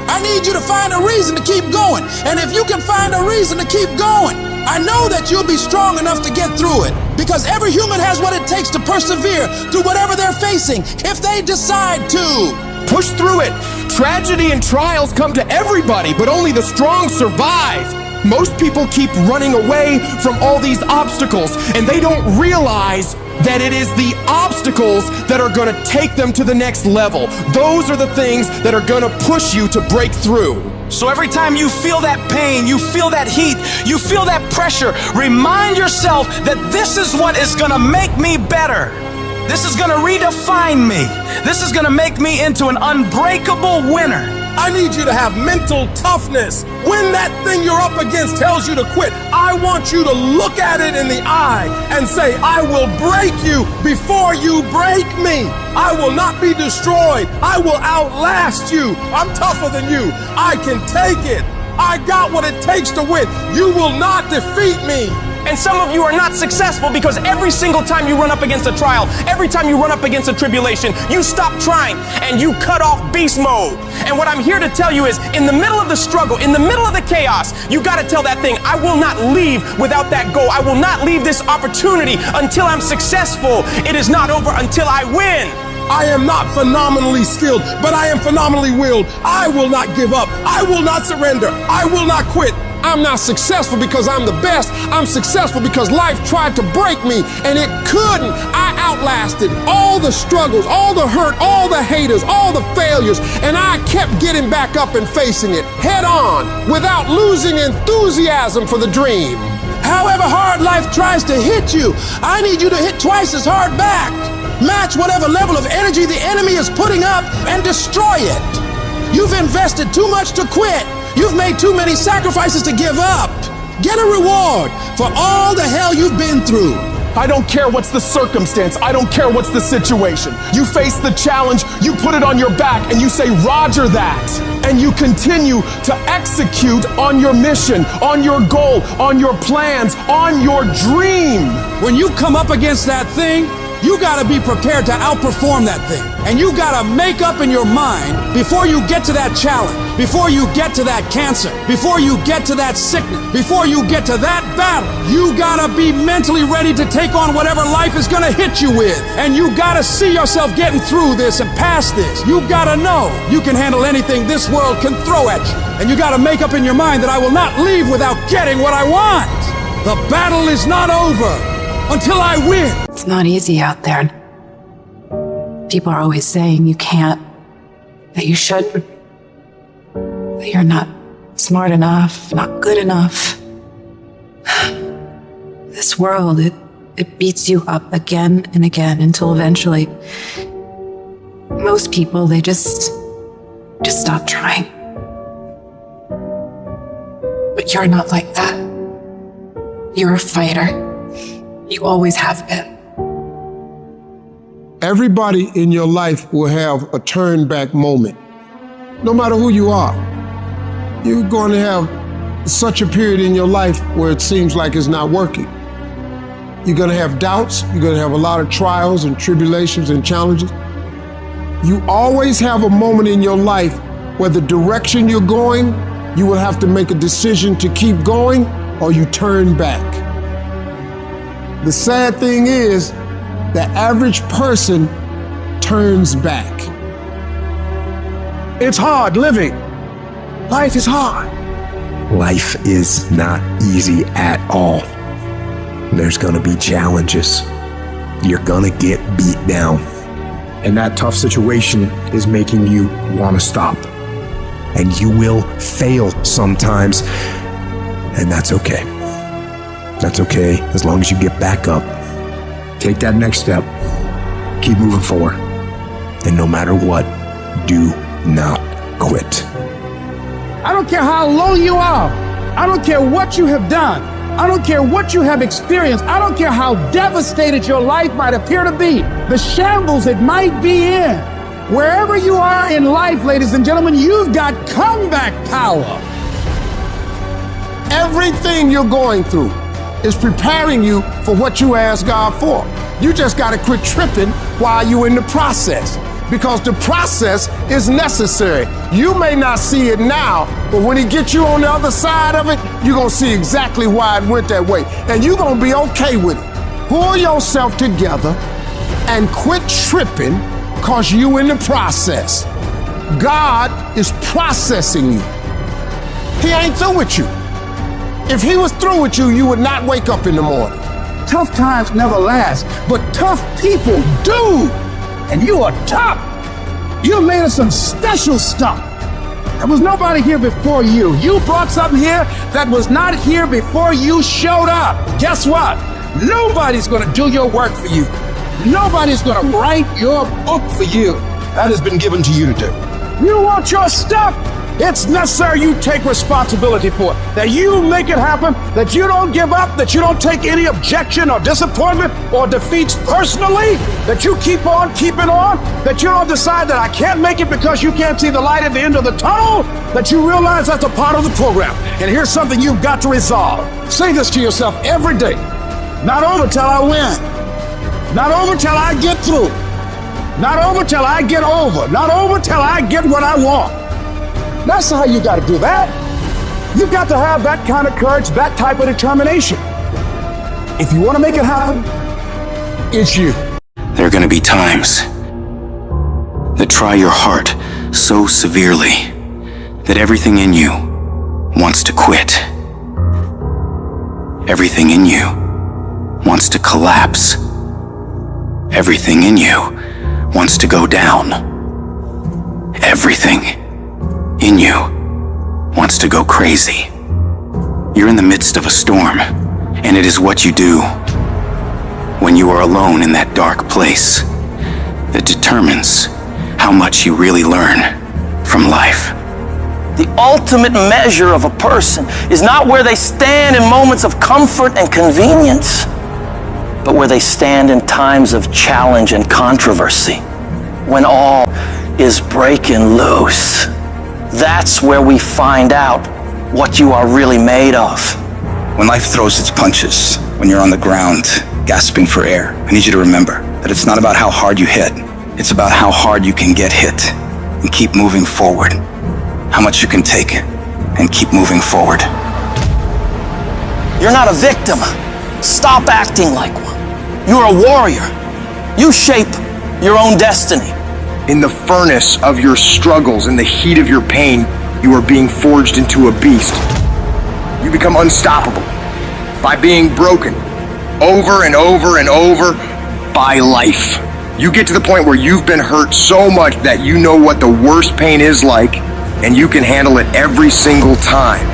I need you to find a reason to keep going. And if you can find a reason to keep going, I know that you'll be strong enough to get through it. Because every human has what it takes to persevere through whatever they're facing, if they decide to. Push through it. Tragedy and trials come to everybody, but only the strong survive. Most people keep running away from all these obstacles, and they don't realize that it is the obstacles that are gonna take them to the next level. Those are the things that are gonna push you to break through. So every time you feel that pain, you feel that heat, you feel that pressure, remind yourself that this is what is gonna make me better. This is gonna redefine me. This is gonna make me into an unbreakable winner. I need you to have mental toughness. When that thing you're up against tells you to quit, I want you to look at it in the eye and say, I will break you before you break me. I will not be destroyed. I will outlast you. I'm tougher than you. I can take it. I got what it takes to win. You will not defeat me. And some of you are not successful because every single time you run up against a trial, every time you run up against a tribulation, you stop trying and you cut off beast mode. And what I'm here to tell you is, in the middle of the struggle, in the middle of the chaos, you gotta tell that thing, I will not leave without that goal. I will not leave this opportunity until I'm successful. It is not over until I win. I am not phenomenally skilled, but I am phenomenally willed. I will not give up. I will not surrender. I will not quit. I'm not successful because I'm the best. I'm successful because life tried to break me and it couldn't. I outlasted all the struggles, all the hurt, all the haters, all the failures, and I kept getting back up and facing it head on without losing enthusiasm for the dream. However hard life tries to hit you, I need you to hit twice as hard back. Match whatever level of energy the enemy is putting up and destroy it. You've invested too much to quit. You've made too many sacrifices to give up. Get a reward for all the hell you've been through. I don't care what's the circumstance. I don't care what's the situation. You face the challenge, you put it on your back, and you say, Roger that. And you continue to execute on your mission, on your goal, on your plans, on your dream. When you come up against that thing, you gotta be prepared to outperform that thing. And you gotta make up in your mind before you get to that challenge, before you get to that cancer, before you get to that sickness, before you get to that battle. You gotta be mentally ready to take on whatever life is gonna hit you with. And you gotta see yourself getting through this and past this. You gotta know you can handle anything this world can throw at you. And you gotta make up in your mind that I will not leave without getting what I want. The battle is not over until I win. It's not easy out there. People are always saying you can't, that you shouldn't, that you're not smart enough, not good enough. This world, it beats you up again and again until eventually most people, they just stop trying. But you're not like that. You're a fighter. You always have been. Everybody in your life will have a turn back moment. No matter who you are, you're going to have such a period in your life where it seems like it's not working. You're going to have doubts. You're going to have a lot of trials and tribulations and challenges. You always have a moment in your life where the direction you're going, you will have to make a decision to keep going or you turn back. The sad thing is, the average person turns back. It's hard living. Life is hard. Life is not easy at all. There's gonna be challenges. You're gonna get beat down. And that tough situation is making you wanna stop. And you will fail sometimes, and that's okay. That's okay as long as you get back up Take that next step. Keep moving forward. And no matter what, do not quit. I don't care how low you are. I don't care what you have done. I don't care what you have experienced. I don't care how devastated your life might appear to be, the shambles it might be in. Wherever you are in life, ladies and gentlemen, you've got comeback power. Everything you're going through is preparing you for what you asked God for. You just got to quit tripping while you're in the process, because the process is necessary. You may not see it now, but when he gets you on the other side of it, you're going to see exactly why it went that way. And you're going to be okay with it. Pull yourself together and quit tripping, because you in the process. God is processing you. He ain't through with you. If he was through with you, you would not wake up in the morning. Tough times never last, but tough people do. And you are tough. You're made of some special stuff. There was nobody here before you. You brought something here that was not here before you showed up. Guess what? Nobody's gonna do your work for you. Nobody's gonna write your book for you. That has been given to you to do. You want your stuff? It's necessary you take responsibility for it, that you make it happen, that you don't give up, that you don't take any objection or disappointment or defeats personally, that you keep on keeping on, that you don't decide that I can't make it because you can't see the light at the end of the tunnel, that you realize that's a part of the program. And here's something you've got to resolve. Say this to yourself every day. Not over till I win. Not over till I get through. Not over till I get over. Not over till I get what I want. That's how you got to do that. You've got to have that kind of courage, that type of determination. If you want to make it happen, it's you. There are going to be times that try your heart so severely that everything in you wants to quit. Everything in you wants to collapse. Everything in you wants to go down. Everything in you wants to go crazy. You're in the midst of a storm, and it is what you do when you are alone in that dark place that determines how much you really learn from life. The ultimate measure of a person is not where they stand in moments of comfort and convenience, but where they stand in times of challenge and controversy, when all is breaking loose. That's where we find out what you are really made of. When life throws its punches, when you're on the ground, gasping for air, I need you to remember that it's not about how hard you hit. It's about how hard you can get hit and keep moving forward. How much you can take and keep moving forward. You're not a victim. Stop acting like one. You're a warrior. You shape your own destiny. In the furnace of your struggles, in the heat of your pain, you are being forged into a beast. You become unstoppable by being broken over and over and over by life. You get to the point where you've been hurt so much that you know what the worst pain is like, and you can handle it every single time.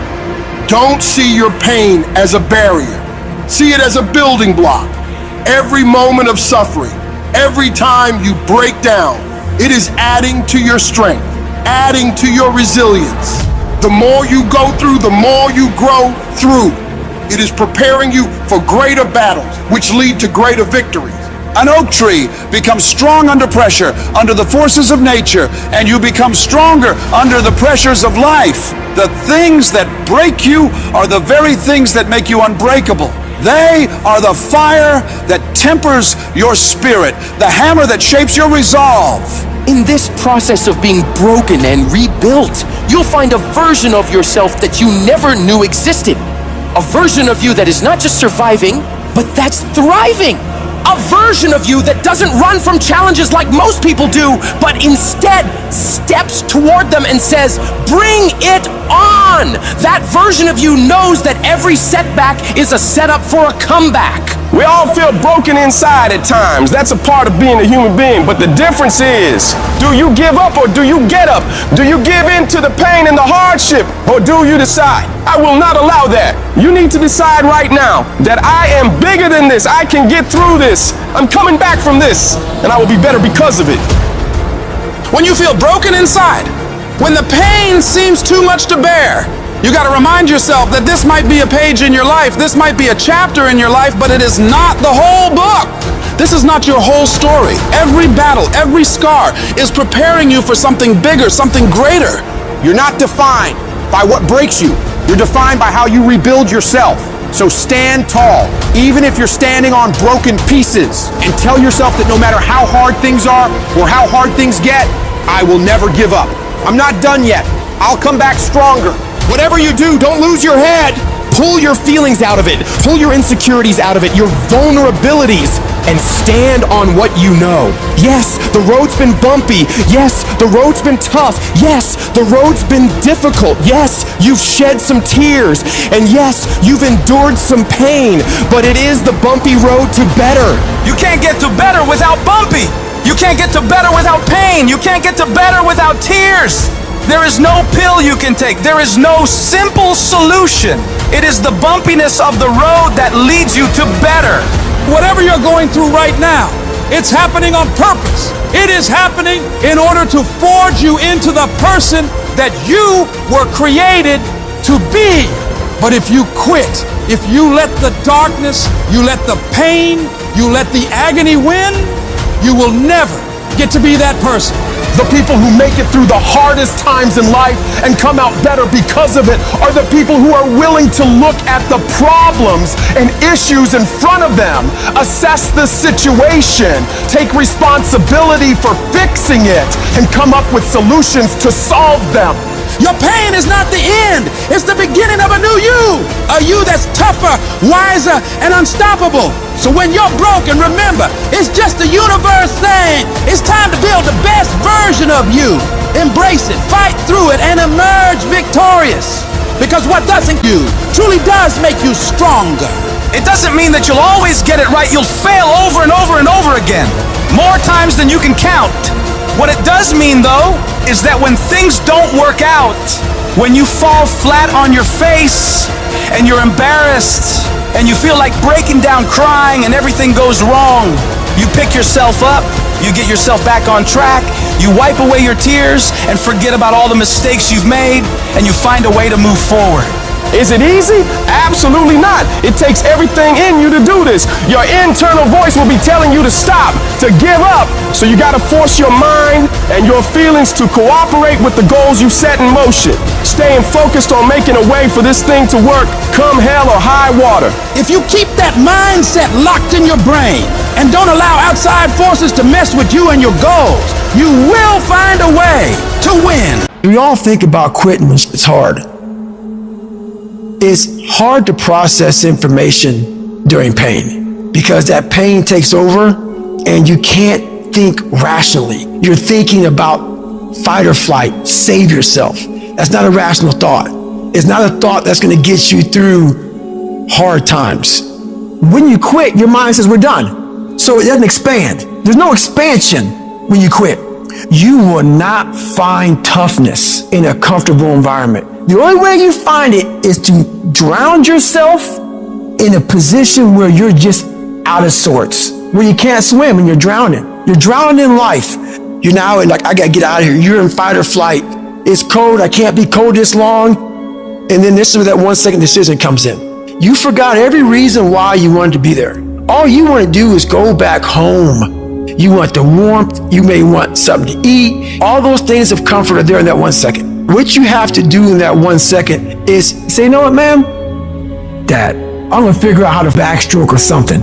Don't see your pain as a barrier. See it as a building block. Every moment of suffering, every time you break down, it is adding to your strength, adding to your resilience. The more you go through, the more you grow through. It is preparing you for greater battles, which lead to greater victories. An oak tree becomes strong under pressure, under the forces of nature, and you become stronger under the pressures of life. The things that break you are the very things that make you unbreakable. They are the fire that tempers your spirit, the hammer that shapes your resolve. In this process of being broken and rebuilt, you'll find a version of yourself that you never knew existed. A version of you that is not just surviving, but that's thriving. A version of you that doesn't run from challenges like most people do, but instead steps toward them and says, bring it on. That version of you knows that every setback is a setup for a comeback. We all feel broken inside at times. That's a part of being a human being. But the difference is, do you give up or do you get up? Do you give in to the pain and the hardship or do you decide? I will not allow that. You need to decide right now that I am bigger than this. I can get through this. I'm coming back from this and I will be better because of it. When you feel broken inside, when the pain seems too much to bear, you got to remind yourself that this might be a page in your life, this might be a chapter in your life, but it is not the whole book. This is not your whole story. Every battle, every scar is preparing you for something bigger, something greater. You're not defined by what breaks you. You're defined by how you rebuild yourself. So stand tall, even if you're standing on broken pieces, and tell yourself that no matter how hard things are or how hard things get, I will never give up. I'm not done yet. I'll come back stronger. Whatever you do, don't lose your head. Pull your feelings out of it. Pull your insecurities out of it, your vulnerabilities, and stand on what you know. Yes, the road's been bumpy. Yes, the road's been tough. Yes, the road's been difficult. Yes, you've shed some tears. And yes, you've endured some pain. But it is the bumpy road to better. You can't get to better without bumpy. You can't get to better without pain. You can't get to better without tears. There is no pill you can take. There is no simple solution. It is the bumpiness of the road that leads you to better. Whatever you're going through right now, it's happening on purpose. It is happening in order to forge you into the person that you were created to be. But if you quit, if you let the darkness, you let the pain, you let the agony win, you will never get to be that person. The people who make it through the hardest times in life and come out better because of it are the people who are willing to look at the problems and issues in front of them, assess the situation, take responsibility for fixing it, and come up with solutions to solve them. Your pain is not the end. It's the beginning of a new you. A you that's tougher, wiser, and unstoppable. So when you're broken, remember, it's just the universe saying it's time to build the best version of you. Embrace it, fight through it, and emerge victorious. Because what doesn't you truly does make you stronger. It doesn't mean that you'll always get it right. You'll fail over and over and over again. More times than you can count. What it does mean, though, is that when things don't work out, when you fall flat on your face and you're embarrassed and you feel like breaking down crying and everything goes wrong, you pick yourself up, you get yourself back on track, you wipe away your tears and forget about all the mistakes you've made, and you find a way to move forward. Is it easy? Absolutely not. It takes everything in you to do this. Your internal voice will be telling you to stop, to give up. So you got to force your mind and your feelings to cooperate with the goals you set in motion. Staying focused on making a way for this thing to work, come hell or high water. If you keep that mindset locked in your brain and don't allow outside forces to mess with you and your goals, you will find a way to win. We all think about quitting when it's hard. It's hard to process information during pain because that pain takes over and you can't think rationally. You're thinking about fight or flight, save yourself. That's not a rational thought. It's not a thought that's going to get you through hard times. When you quit, your mind says we're done. So it doesn't expand. There's no expansion when you quit. You will not find toughness in a comfortable environment. The only way you find it is to drown yourself in a position where you're just out of sorts, where you can't swim and you're drowning. You're drowning in life. You're now in like, I gotta get out of here. You're in fight or flight. It's cold. I can't be cold this long. And then this is where that 1 second decision comes in. You forgot every reason why you wanted to be there. All you want to do is go back home. You want the warmth, you may want something to eat. All those things of comfort are there in that 1 second. What you have to do in that 1 second is say, you know what, man? Dad, I'm gonna figure out how to backstroke or something.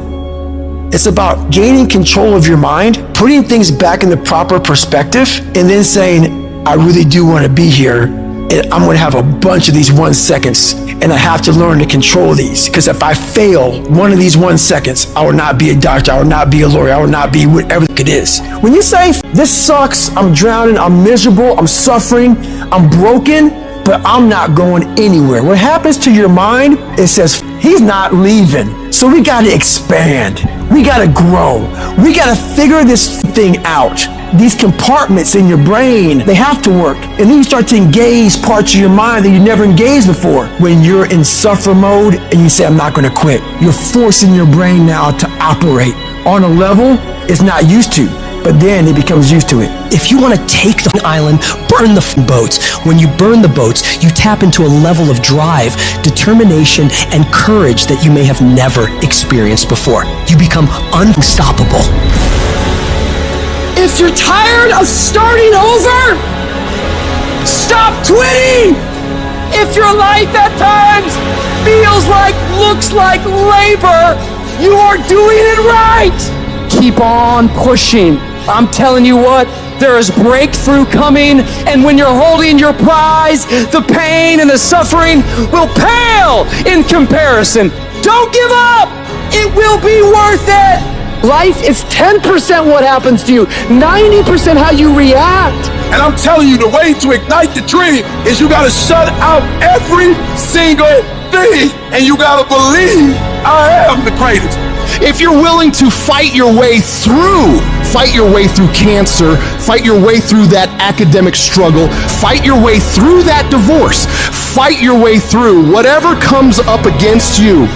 It's about gaining control of your mind, putting things back in the proper perspective, and then saying, I really do want to be here, and I'm gonna have a bunch of these 1 seconds, and I have to learn to control these, because if I fail one of these 1 seconds, I will not be a doctor, I will not be a lawyer, I will not be whatever it is. When you say, this sucks, I'm drowning, I'm miserable, I'm suffering, I'm broken, but I'm not going anywhere. What happens to your mind, it says, he's not leaving. So we gotta expand. We gotta grow. We gotta figure this thing out. These compartments in your brain, they have to work. And then you start to engage parts of your mind that you never engaged before. When you're in suffer mode and you say, I'm not gonna quit, you're forcing your brain now to operate on a level it's not used to. But then it becomes used to it. If you want to take the island, burn the boats. When you burn the boats, you tap into a level of drive, determination, and courage that you may have never experienced before. You become unstoppable. If you're tired of starting over, stop quitting! If your life at times feels like, looks like labor, you are doing it right! Keep on pushing. I'm telling you what, there is breakthrough coming, and when you're holding your prize, the pain and the suffering will pale in comparison. Don't give up! It will be worth it! Life is 10% what happens to you, 90% how you react. And I'm telling you, the way to ignite the dream is you gotta shut out every single thing, and you gotta believe I am the greatest. If you're willing to fight your way through cancer, fight your way through that academic struggle, fight your way through that divorce, fight your way through whatever comes up against you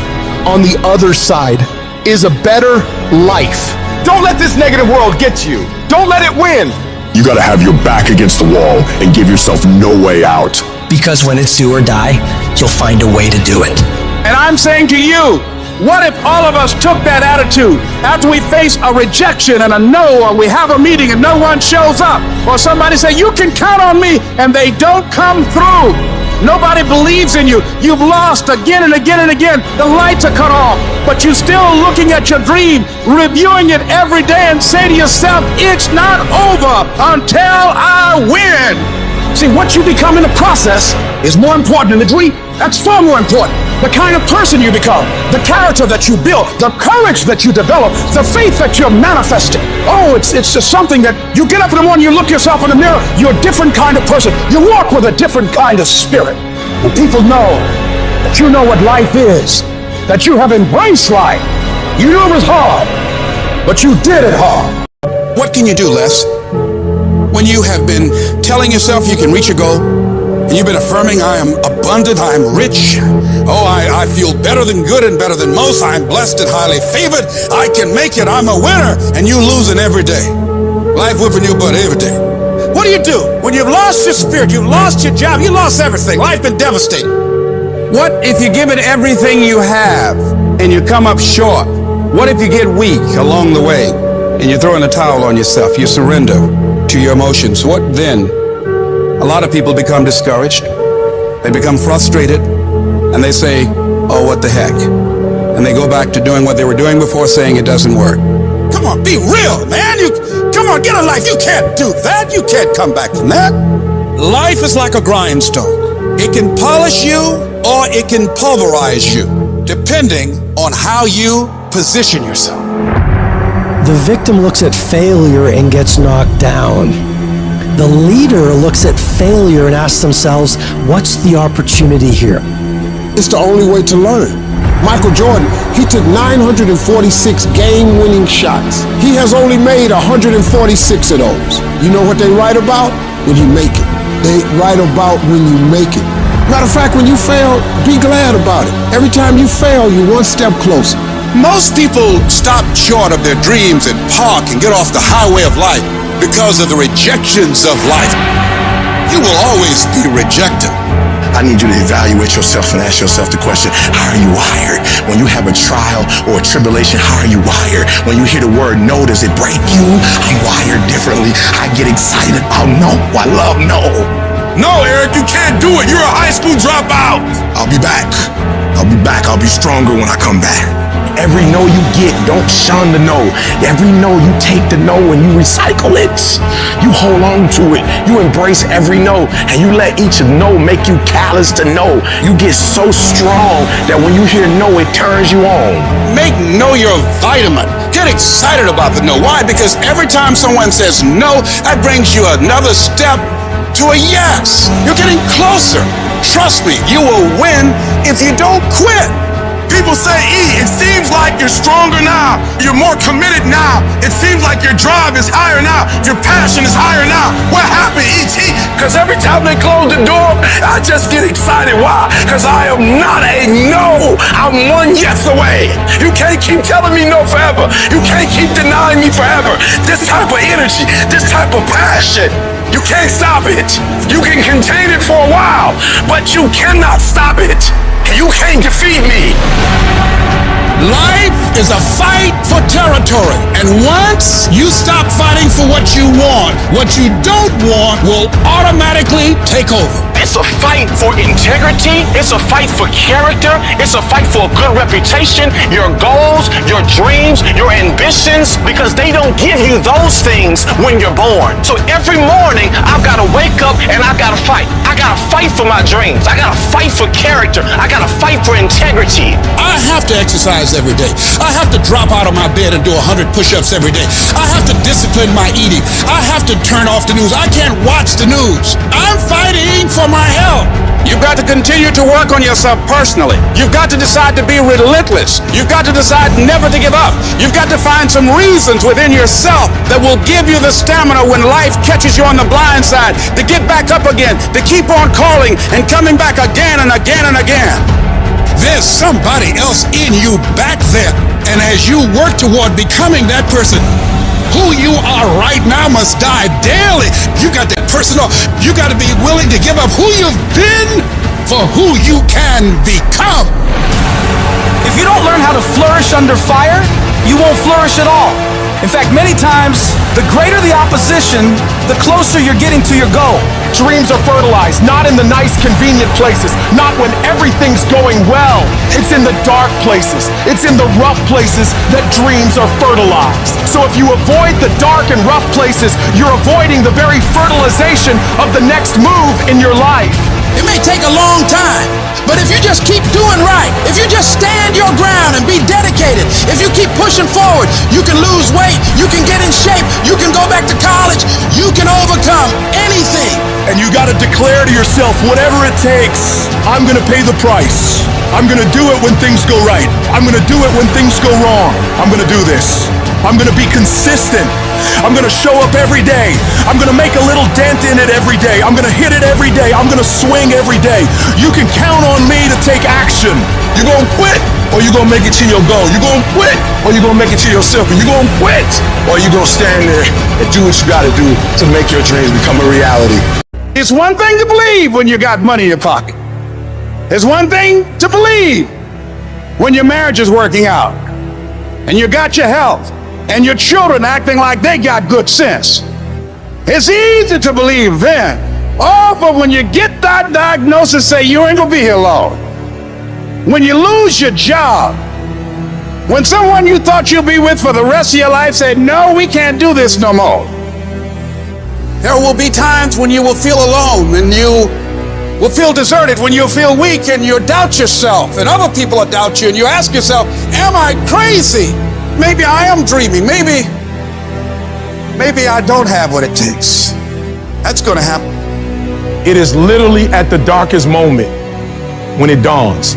on the other side is a better life. Don't let this negative world get to you. Don't let it win. You gotta have your back against the wall and give yourself no way out. Because when it's do or die, you'll find a way to do it. And I'm saying to you, what if all of us took that attitude after we face a rejection and a no, or we have a meeting and no one shows up, or somebody say, you can count on me, and they don't come through. Nobody believes in you. You've lost again and again and again. The lights are cut off, but you're still looking at your dream, reviewing it every day, and say to yourself, it's not over until I win. See, what you become in the process is more important than the dream. That's far more important. The kind of person you become, the character that you build, the courage that you develop, the faith that you're manifesting. Oh, it's just something that you get up in the morning, you look yourself in the mirror, you're a different kind of person. You walk with a different kind of spirit. And people know that you know what life is, that you have embraced life. You knew it was hard, but you did it hard. What can you do, Les? When you have been telling yourself you can reach a goal, and you've been affirming, I am abundant, I am rich, oh, I feel better than good and better than most, I am blessed and highly favored, I can make it, I'm a winner, and you losing every day. Life whipping your butt every day. What do you do? When you've lost your spirit, you've lost your job, you lost everything, life been devastating. What if you give it everything you have, and you come up short? What if you get weak along the way, and you throw in the towel on yourself, you surrender to your emotions? What then? A lot of people become discouraged, they become frustrated, and they say, oh, what the heck? And they go back to doing what they were doing before, saying it doesn't work. Come on, be real, man. Come on, get a life. You can't do that. You can't come back from that. Life is like a grindstone. It can polish you or it can pulverize you, depending on how you position yourself. The victim looks at failure and gets knocked down. The leader looks at failure and asks themselves, what's the opportunity here? It's the only way to learn. Michael Jordan, he took 946 game-winning shots. He has only made 146 of those. You know what they write about? When you make it. They write about when you make it. Matter of fact, when you fail, be glad about it. Every time you fail, you're one step closer. Most people stop short of their dreams and park and get off the highway of life because of the rejections of life. You will always be rejected. I need you to evaluate yourself and ask yourself the question, how are you wired? When you have a trial or a tribulation, how are you wired? When you hear the word no, does it break you? I'm wired differently. I get excited about no. I love no. No, Eric, you can't do it. You're a high school dropout. I'll be back. I'll be back. I'll be stronger when I come back. Every no you get, don't shun the no. Every no you take the no and you recycle it. You hold on to it. You embrace every no and you let each no make you callous to no. You get so strong that when you hear no, it turns you on. Make no your vitamin. Get excited about the no. Why? Because every time someone says no, that brings you another step to a yes. You're getting closer. Trust me, you will win if you don't quit. People say, E, it seems like you're stronger now. You're more committed now. It seems like your drive is higher now. Your passion is higher now. What happened, E.T.? Because every time they close the door, I just get excited. Why? Because I am not a no. I'm one yes away. You can't keep telling me no forever. You can't keep denying me forever. This type of energy, this type of passion, you can't stop it. You can contain it for a while, but you cannot stop it. You can't defeat me. Life is a fight for territory. And once you stop fighting for what you don't want will automatically take over. It's a fight for integrity. It's a fight for character. It's a fight for a good reputation, your goals, your dreams, your ambitions, because they don't give you those things when you're born. So every morning, I've got to wake up and I've got to fight. I got to fight for my dreams. I got to fight for character. I got to fight for integrity. I have to exercise every day. I have to drop out of my bed and do 100 push-ups every day. I have to discipline my eating. I have to turn off the news. I can't watch the news. I'm fighting for my health. You've got to continue to work on yourself personally. You've got to decide to be relentless. You've got to decide never to give up. You've got to find some reasons within yourself that will give you the stamina when life catches you on the blind side to get back up again, to keep on calling and coming back again and again and again. There's somebody else in you back there. And as you work toward becoming that person, who you are right now must die daily. You got that personal. You got to be willing to give up who you've been for who you can become. If you don't learn how to flourish under fire, you won't flourish at all. In fact, many times, the greater the opposition, the closer you're getting to your goal. Dreams are fertilized, not in the nice, convenient places, not when everything's going well. It's in the dark places, it's in the rough places that dreams are fertilized. So if you avoid the dark and rough places, you're avoiding the very fertilization of the next move in your life. It may take a long time, but if you just keep doing right, if you just stand your ground and be dedicated, if you keep pushing forward, you can lose weight, you can get in shape, you can go back to college, you can overcome anything. And you got to declare to yourself, whatever it takes, I'm going to pay the price. I'm going to do it when things go right. I'm going to do it when things go wrong. I'm going to do this. I'm going to be consistent. I'm going to show up every day. I'm going to make a little dent in it every day. I'm going to hit it every day. I'm going to swing every day. You can count on me to take action. You're going to quit or you're going to make it to your goal. You're going to quit or you're going to make it to yourself. You're going to quit or you're going to stand there and do what you got to do to make your dreams become a reality. It's one thing to believe when you got money in your pocket. It's one thing to believe when your marriage is working out and you got your health and your children acting like they got good sense. It's easy to believe then. Oh, but when you get that diagnosis, say you ain't gonna be here long. When you lose your job, when someone you thought you'd be with for the rest of your life said, no, we can't do this no more. There will be times when you will feel alone and you will feel deserted, when you'll feel weak and you'll doubt yourself and other people will doubt you and you ask yourself, am I crazy? Maybe I am dreaming. Maybe I don't have what it takes. That's gonna happen. It is literally at the darkest moment when it dawns.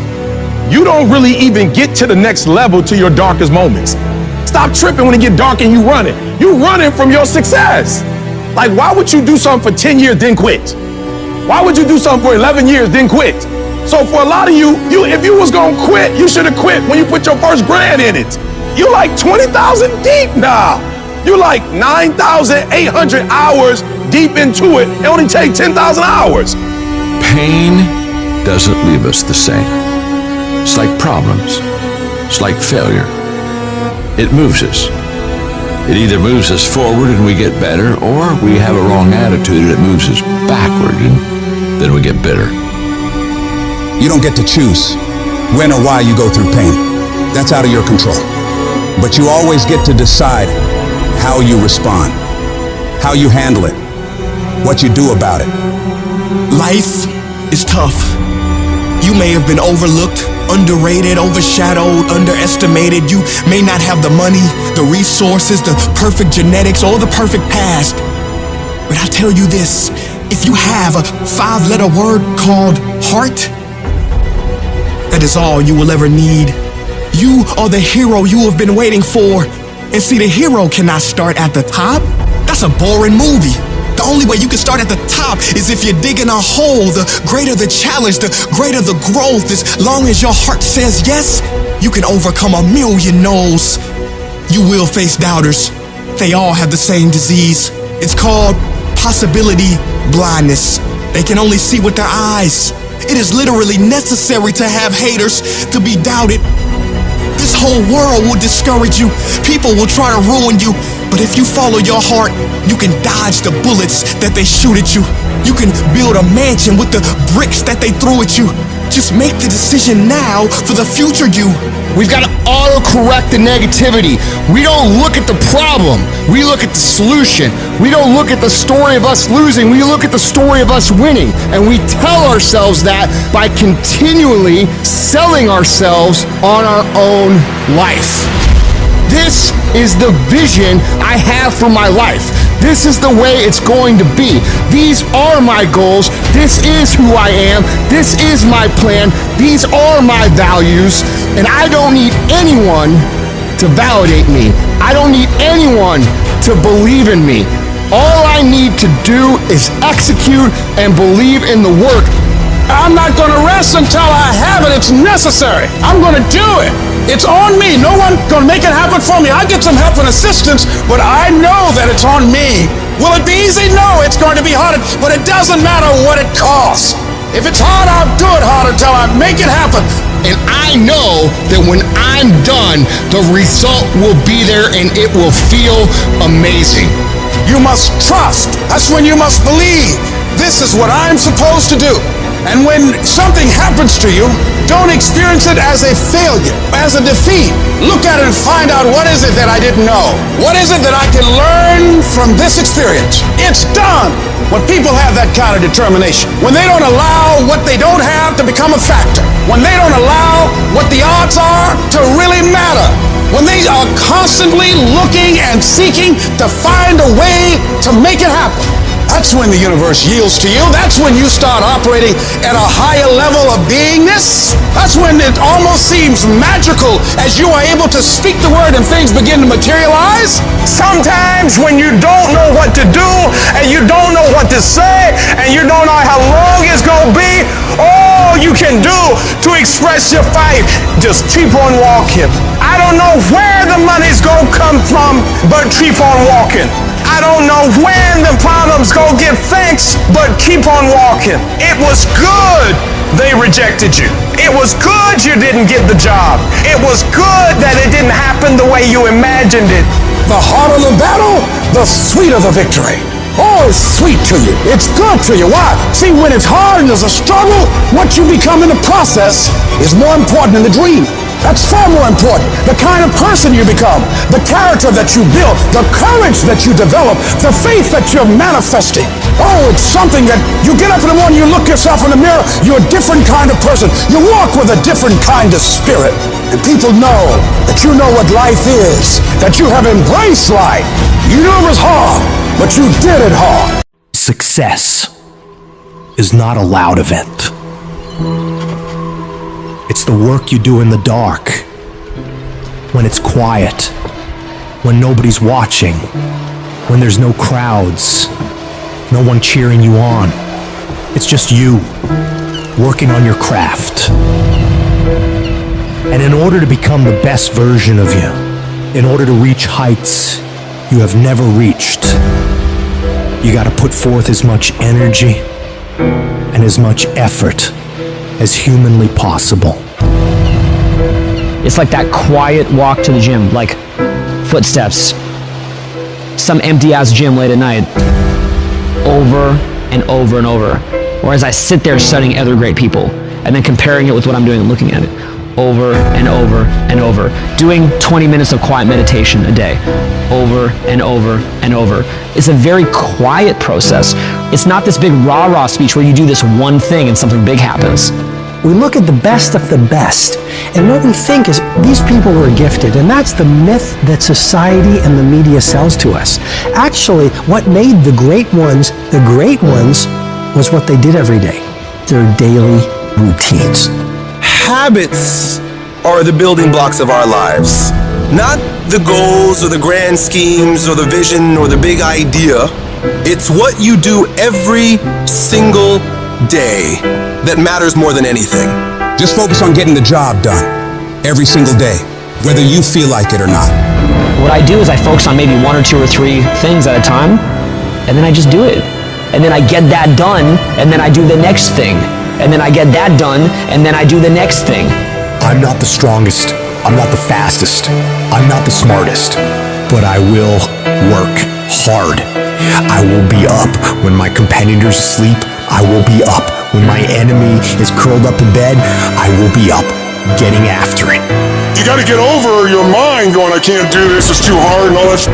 You don't really even get to the next level to your darkest moments. Stop tripping when it get dark and you running. You running from your success. Like, why would you do something for 10 years then quit? Why would you do something for 11 years then quit? So for a lot of you, if you was gonna quit, you should have quit when you put your first grand in it. You like 20,000 deep now. You like 9,800 hours deep into it. It only take 10,000 hours. Pain doesn't leave us the same. It's like problems. It's like failure. It moves us. It either moves us forward and we get better, or we have a wrong attitude and it moves us backward and then we get bitter. You don't get to choose when or why you go through pain. That's out of your control. But you always get to decide how you respond, how you handle it, what you do about it. Life is tough. You may have been overlooked, underrated, overshadowed, underestimated. You may not have the money, the resources, the perfect genetics, or the perfect past. But I tell you this, if you have a 5-letter word called heart, That is all you will ever need. You are the hero you have been waiting for. And see, the hero cannot start at the top. That's a boring movie. The only way you can start at the top is if you're digging a hole. The greater the challenge, the greater the growth. As long as your heart says yes, you can overcome a million no's. You will face doubters. They all have the same disease. It's called possibility blindness. They can only see with their eyes. It is literally necessary to have haters to be doubted. This whole world will discourage you. People will try to ruin you. But if you follow your heart, you can dodge the bullets that they shoot at you. You can build a mansion with the bricks that they throw at you. Just make the decision now for the future you. We've got to auto-correct the negativity. We don't look at the problem. We look at the solution. We don't look at the story of us losing. We look at the story of us winning. And we tell ourselves that by continually selling ourselves on our own life. This is the vision I have for my life. This is the way it's going to be. These are my goals. This is who I am. This is my plan. These are my values. And I don't need anyone to validate me. I don't need anyone to believe in me. All I need to do is execute and believe in the work. I'm not going to rest until I have it. It's necessary. I'm going to do it. It's on me. No one's going to make it happen for me. I get some help and assistance, but I know that it's on me. Will it be easy? No, it's going to be hard, but it doesn't matter what it costs. If it's hard, I'll do it hard until I make it happen. And I know that when I'm done, the result will be there and it will feel amazing. You must trust. That's when you must believe. This is what I'm supposed to do. And when something happens to you, don't experience it as a failure, as a defeat. Look at it and find out, what is it that I didn't know? What is it that I can learn from this experience? It's done. When people have that kind of determination, when they don't allow what they don't have to become a factor, when they don't allow what the odds are to really matter, when they are constantly looking and seeking to find a way to make it happen, that's when the universe yields to you. That's when you start operating at a higher level of beingness. That's when it almost seems magical as you are able to speak the word and things begin to materialize. Sometimes when you don't know what to do and you don't know what to say and you don't know how long it's going to be, all you can do to express your fight, just keep on walking. I don't know where the money's going to come from, but keep on walking. I don't know when the problem's gonna get fixed, but keep on walking. It was good they rejected you. It was good you didn't get the job. It was good that it didn't happen the way you imagined it. The harder the battle, the sweeter the victory. Oh, it's sweet to you. It's good to you. Why? See, when it's hard and there's a struggle, what you become in the process is more important than the dream. That's far more important. The kind of person you become, the character that you build, the courage that you develop, the faith that you're manifesting. Oh, it's something that you get up in the morning, you look yourself in the mirror, you're a different kind of person. You walk with a different kind of spirit. And people know that you know what life is, that you have embraced life. You knew it was hard, but you did it hard. Success is not a loud event. It's the work you do in the dark, when it's quiet, when nobody's watching, when there's no crowds, no one cheering you on. It's just you, working on your craft. And in order to become the best version of you, in order to reach heights you have never reached, you gotta put forth as much energy and as much effort as humanly possible. It's like that quiet walk to the gym, like footsteps. Some empty-ass gym late at night, over and over and over. Or as I sit there studying other great people, and then comparing it with what I'm doing and looking at it, over and over and over. Doing 20 minutes of quiet meditation a day, over and over and over. It's a very quiet process. It's not this big rah-rah speech where you do this one thing and something big happens. We look at the best of the best, and what we think is these people were gifted, and that's the myth that society and the media sells to us. Actually, what made the great ones was what they did every day, their daily routines. habits are the building blocks of our lives. Not the goals or the grand schemes or the vision or the big idea. It's what you do every single day that matters more than anything. Just focus on getting the job done every single day, whether you feel like it or not. What I do is I focus on maybe 1 or 2 or 3 things at a time, and then I just do it. And then I get that done, and then I do the next thing. And then I get that done, and then I do the next thing. I'm not the strongest. I'm not the fastest. I'm not the smartest. But I will work hard. I will be up when my competitors sleep. I will be up when my enemy is curled up in bed. I will be up, getting after it. You gotta get over your mind going, I can't do this, it's too hard and all that.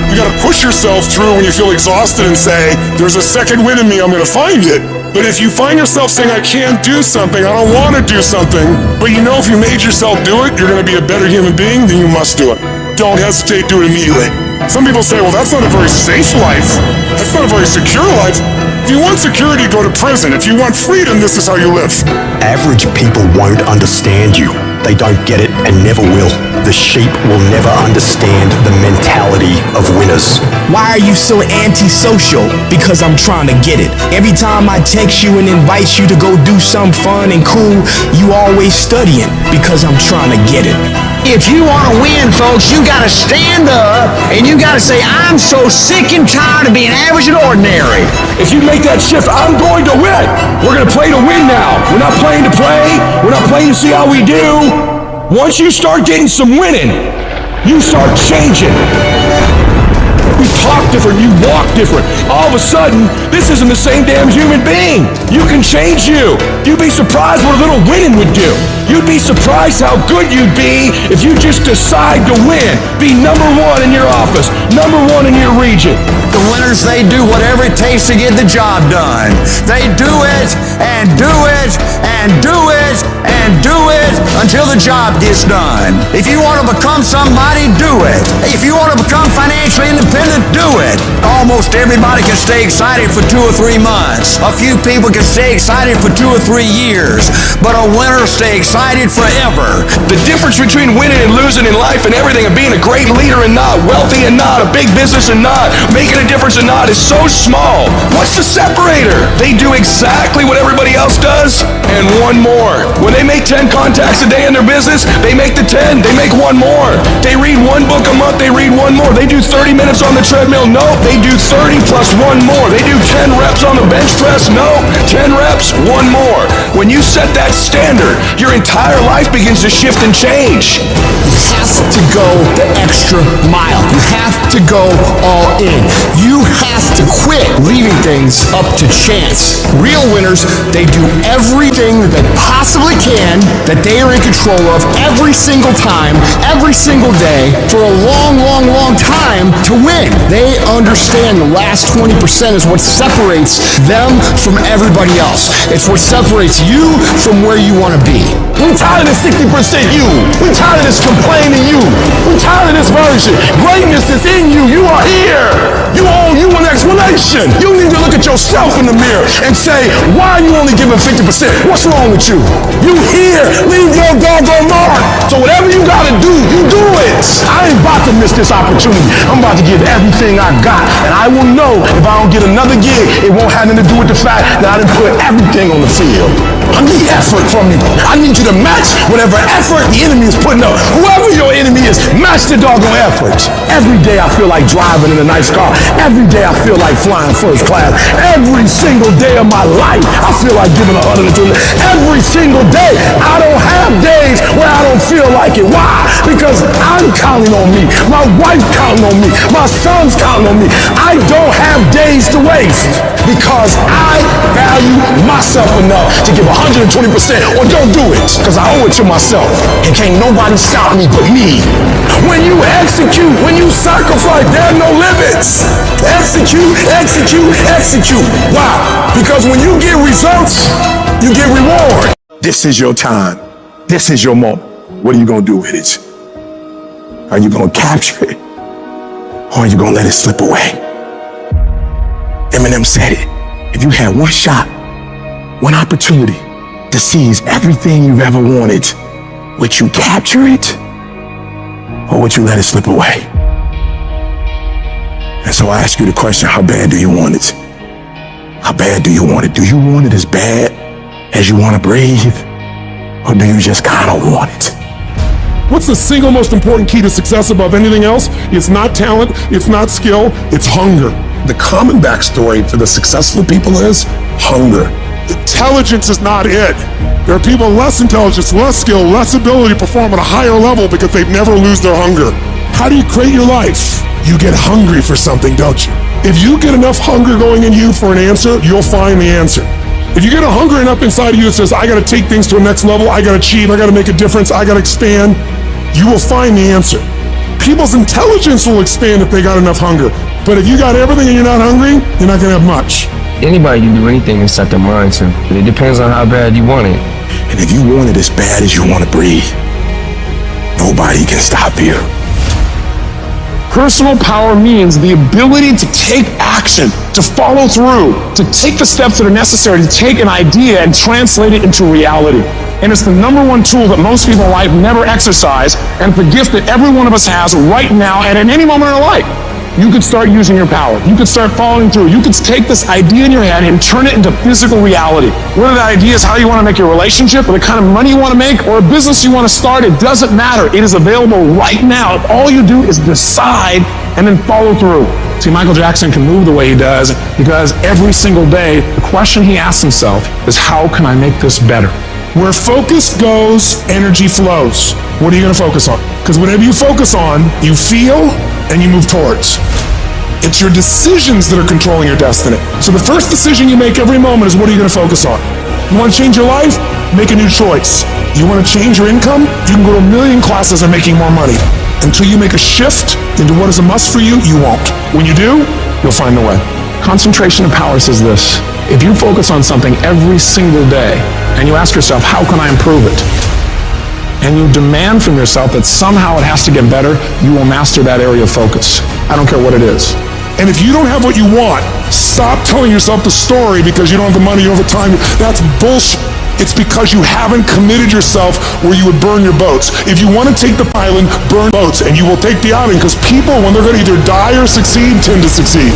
You gotta push yourself through when you feel exhausted and say, there's a second wind in me, I'm gonna find it. But if you find yourself saying, I can't do something, I don't wanna do something, but you know if you made yourself do it, you're gonna be a better human being, then you must do it. Don't hesitate, do it immediately. Some people say, well, that's not a very safe life. That's not a very secure life. If you want security, go to prison. If you want freedom, this is how you live. Average people won't understand you. They don't get it and never will. The sheep will never understand the mentality of winners. Why are you so antisocial? Because I'm trying to get it. Every time I text you and invite you to go do something fun and cool, you always studying because I'm trying to get it. If you want to win, folks, you got to stand up and you got to say, I'm so sick and tired of being average and ordinary. If you make that shift, I'm going to win. We're going to play to win now. We're not playing to play. We're not playing to see how we do. Once you start getting some winning, you start changing. You talk different, you walk different. All of a sudden, this isn't the same damn human being. You can change you. You'd be surprised what a little winning would do. You'd be surprised how good you'd be if you just decide to win. Be number 1 in your office, number 1 in your region. The winners, they do whatever it takes to get the job done. They do it, and do it, and do it, and do it until the job gets done. If you want to become somebody, do it. If you want to become financially independent, do it. Almost everybody can stay excited for 2 or 3 months. A few people can stay excited for 2 or 3 years. But a winner stay excited forever. The difference between winning and losing in life and everything, and being a great leader and not, wealthy and not, a big business and not, making a difference and not, is so small. What's the separator? They do exactly what everybody else does and 1 more. When they make 10 contacts a day in their business, they make the 10, they make 1 more. They read 1 book a month, they read 1 more. They do 30 minutes on the treadmill, no, they do 30 plus 1 more. They do 10 reps on the bench press, no, 10 reps, 1 more. When you set that standard, your entire life begins to shift and change. You have to go the extra mile. You have to go all in. You have to quit leaving things up to chance. Real winners, they do everything that they possibly can, that they are in control of every single time, every single day, for a long, long, long time to win. They understand the last 20% is what separates them from everybody else. It's what separates you from where you want to be. We're tired of this 60% you. We're tired of this complaining you. We're tired of this version. Greatness is in you. You are here. You owe you an explanation. You need to look at yourself in the mirror and say, why are you only giving 50%? What's wrong with you? You here. Leave your doggone mark. So whatever you gotta do, you do it. I ain't about to miss this opportunity. I'm about to give everything I got. And I will know if I don't get another gig, it won't have nothing to do with the fact that I didn't put everything on the field. I need effort from you. I need you to match whatever effort the enemy is putting up. Whoever your enemy is, match the doggone effort. Every day I feel like driving in a nice car. Every day I feel like flying first class. Every single day of my life, I feel like giving 120. Every single day. I don't have days where I don't feel like it. Why? Because I'm counting on me. My wife counting on me. My son's counting on me. I don't have days to waste because I value myself enough to give 120% or don't do it because I owe it to myself. And can't nobody stop me but me. When you execute, when you sacrifice, there are no limits. Execute, execute, execute. Why? Because when you get results, you get reward. This is your time. This is your moment. What are you going to do with it? Are you going to capture it? Or are you going to let it slip away? Eminem said it. If you had one shot, one opportunity to seize everything you've ever wanted, would you capture it or would you let it slip away? And so I ask you the question, how bad do you want it? How bad do you want it? Do you want it as bad as you want to breathe? Or do you just kind of want it? What's the single most important key to success above anything else? It's not talent, it's not skill, it's hunger. The common backstory for the successful people is hunger. Intelligence is not it. There are people with less intelligence, less skill, less ability to perform at a higher level because they never lose their hunger. How do you create your life? You get hungry for something, don't you? If you get enough hunger going in you for an answer, you'll find the answer. If you get a hunger enough inside of you that says, I gotta take things to a next level, I gotta achieve, I gotta make a difference, I gotta expand, you will find the answer. People's intelligence will expand if they got enough hunger. But if you got everything and you're not hungry, you're not gonna have much. Anybody can do anything and set their mind to. But it depends on how bad you want it. And if you want it as bad as you want to breathe, nobody can stop you. Personal power means the ability to take action, to follow through, to take the steps that are necessary to take an idea and translate it into reality. And it's the number one tool that most people in life never exercise, and it's the gift that every one of us has right now and at any moment in our life. You could start using your power. You could start following through. You could take this idea in your head and turn it into physical reality. Whether that idea is how you want to make your relationship, or the kind of money you want to make, or a business you want to start, it doesn't matter. It is available right now. If all you do is decide and then follow through. See, Michael Jackson can move the way he does because every single day, the question he asks himself is, how can I make this better? Where focus goes, energy flows. What are you going to focus on? Because whatever you focus on, you feel and you move towards. It's your decisions that are controlling your destiny. So the first decision you make every moment is, what are you going to focus on? You want to change your life? Make a new choice. You want to change your income? You can go to 1 million classes and making more money. Until you make a shift into what is a must for you, you won't. When you do, you'll find the way. Concentration of power says this: if you focus on something every single day and you ask yourself, how can I improve it? And you demand from yourself that somehow it has to get better, you will master that area of focus. I don't care what it is. And if you don't have what you want, stop telling yourself the story because you don't have the money, you don't have the time. That's bullshit. It's because you haven't committed yourself where you would burn your boats. If you want to take the island, burn boats, and you will take the island, because people, when they're going to either die or succeed, tend to succeed.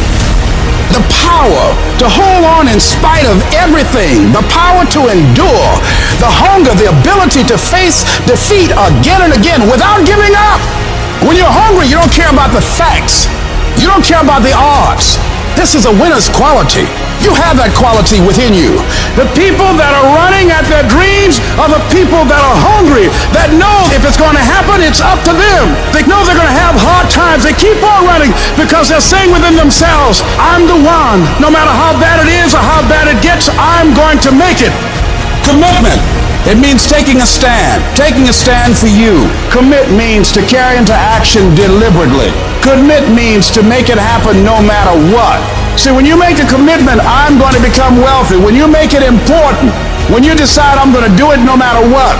The power to hold on in spite of everything, the power to endure, the hunger, the ability to face defeat again and again without giving up. When you're hungry, you don't care about the facts. You don't care about the odds. This is a winner's quality. You have that quality within you. The people that are running at their dreams are the people that are hungry, that know if it's going to happen, it's up to them. They know they're going to have hard times. They keep on running because they're saying within themselves, I'm the one. No matter how bad it is or how bad it gets, I'm going to make it. Commitment. It means taking a stand for you. Commit means to carry into action deliberately. Commit means to make it happen no matter what. See, when you make a commitment, I'm going to become wealthy. When you make it important, when you decide I'm going to do it no matter what,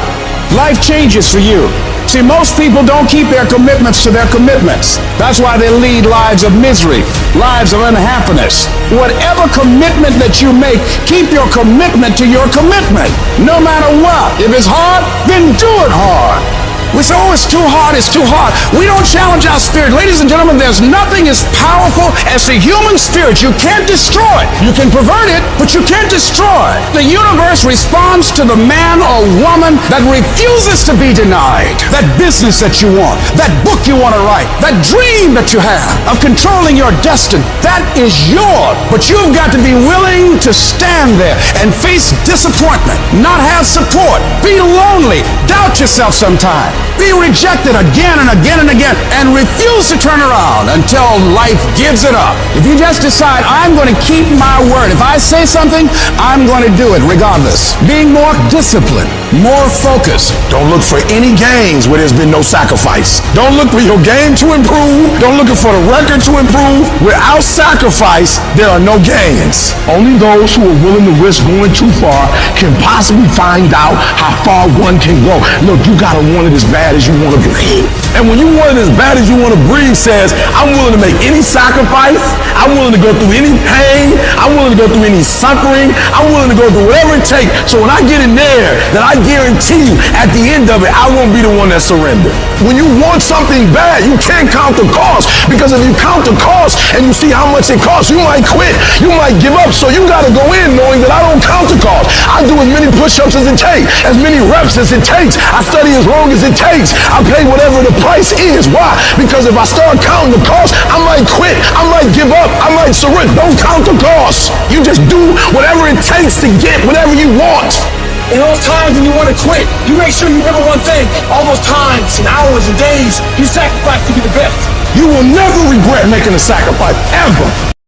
life changes for you. See, most people don't keep their commitments to their commitments. That's why they lead lives of misery, lives of unhappiness. Whatever commitment that you make, keep your commitment to your commitment, no matter what. If it's hard, then do it hard. We say, oh, it's too hard, it's too hard. We don't challenge our spirit. Ladies and gentlemen, there's nothing as powerful as the human spirit. You can't destroy it. You can pervert it, but you can't destroy it. The universe responds to the man or woman that refuses to be denied. That business that you want, that book you want to write, that dream that you have of controlling your destiny, that is yours. But you've got to be willing to stand there and face disappointment, not have support, be lonely, doubt yourself sometimes. Be rejected again and again and again, and refuse to turn around until life gives it up. If you just decide, I'm going to keep my word. If I say something, I'm going to do it regardless. Being more disciplined, more focused. Don't look for any gains where there's been no sacrifice. Don't look for your game to improve. Don't look for the record to improve. Without sacrifice, there are no gains. Only those who are willing to risk going too far can possibly find out how far one can go. Look, you gotta want it as bad as you want to breathe. And when you want it as bad as you want to breathe says, I'm willing to make any sacrifice, I'm willing to go through any pain, I'm willing to go through any suffering, I'm willing to go through whatever it takes. So when I get in there, then I guarantee you at the end of it, I won't be the one that surrendered. When you want something bad, you can't count the cost, because if you count the cost and you see how much it costs, you might quit, you might give up. So you got to go in knowing that I don't count the cost. I do as many push-ups as it takes, as many reps as it takes. I study as long as it takes. I pay whatever the price is. Why? Because if I start counting the cost, I might quit, I might give up, I might surrender. Don't count the cost. You just do whatever it takes to get whatever you want. In those times when you want to quit, you make sure you remember one thing. All those times and hours and days you sacrificed to be the best. You will never regret making a sacrifice, ever.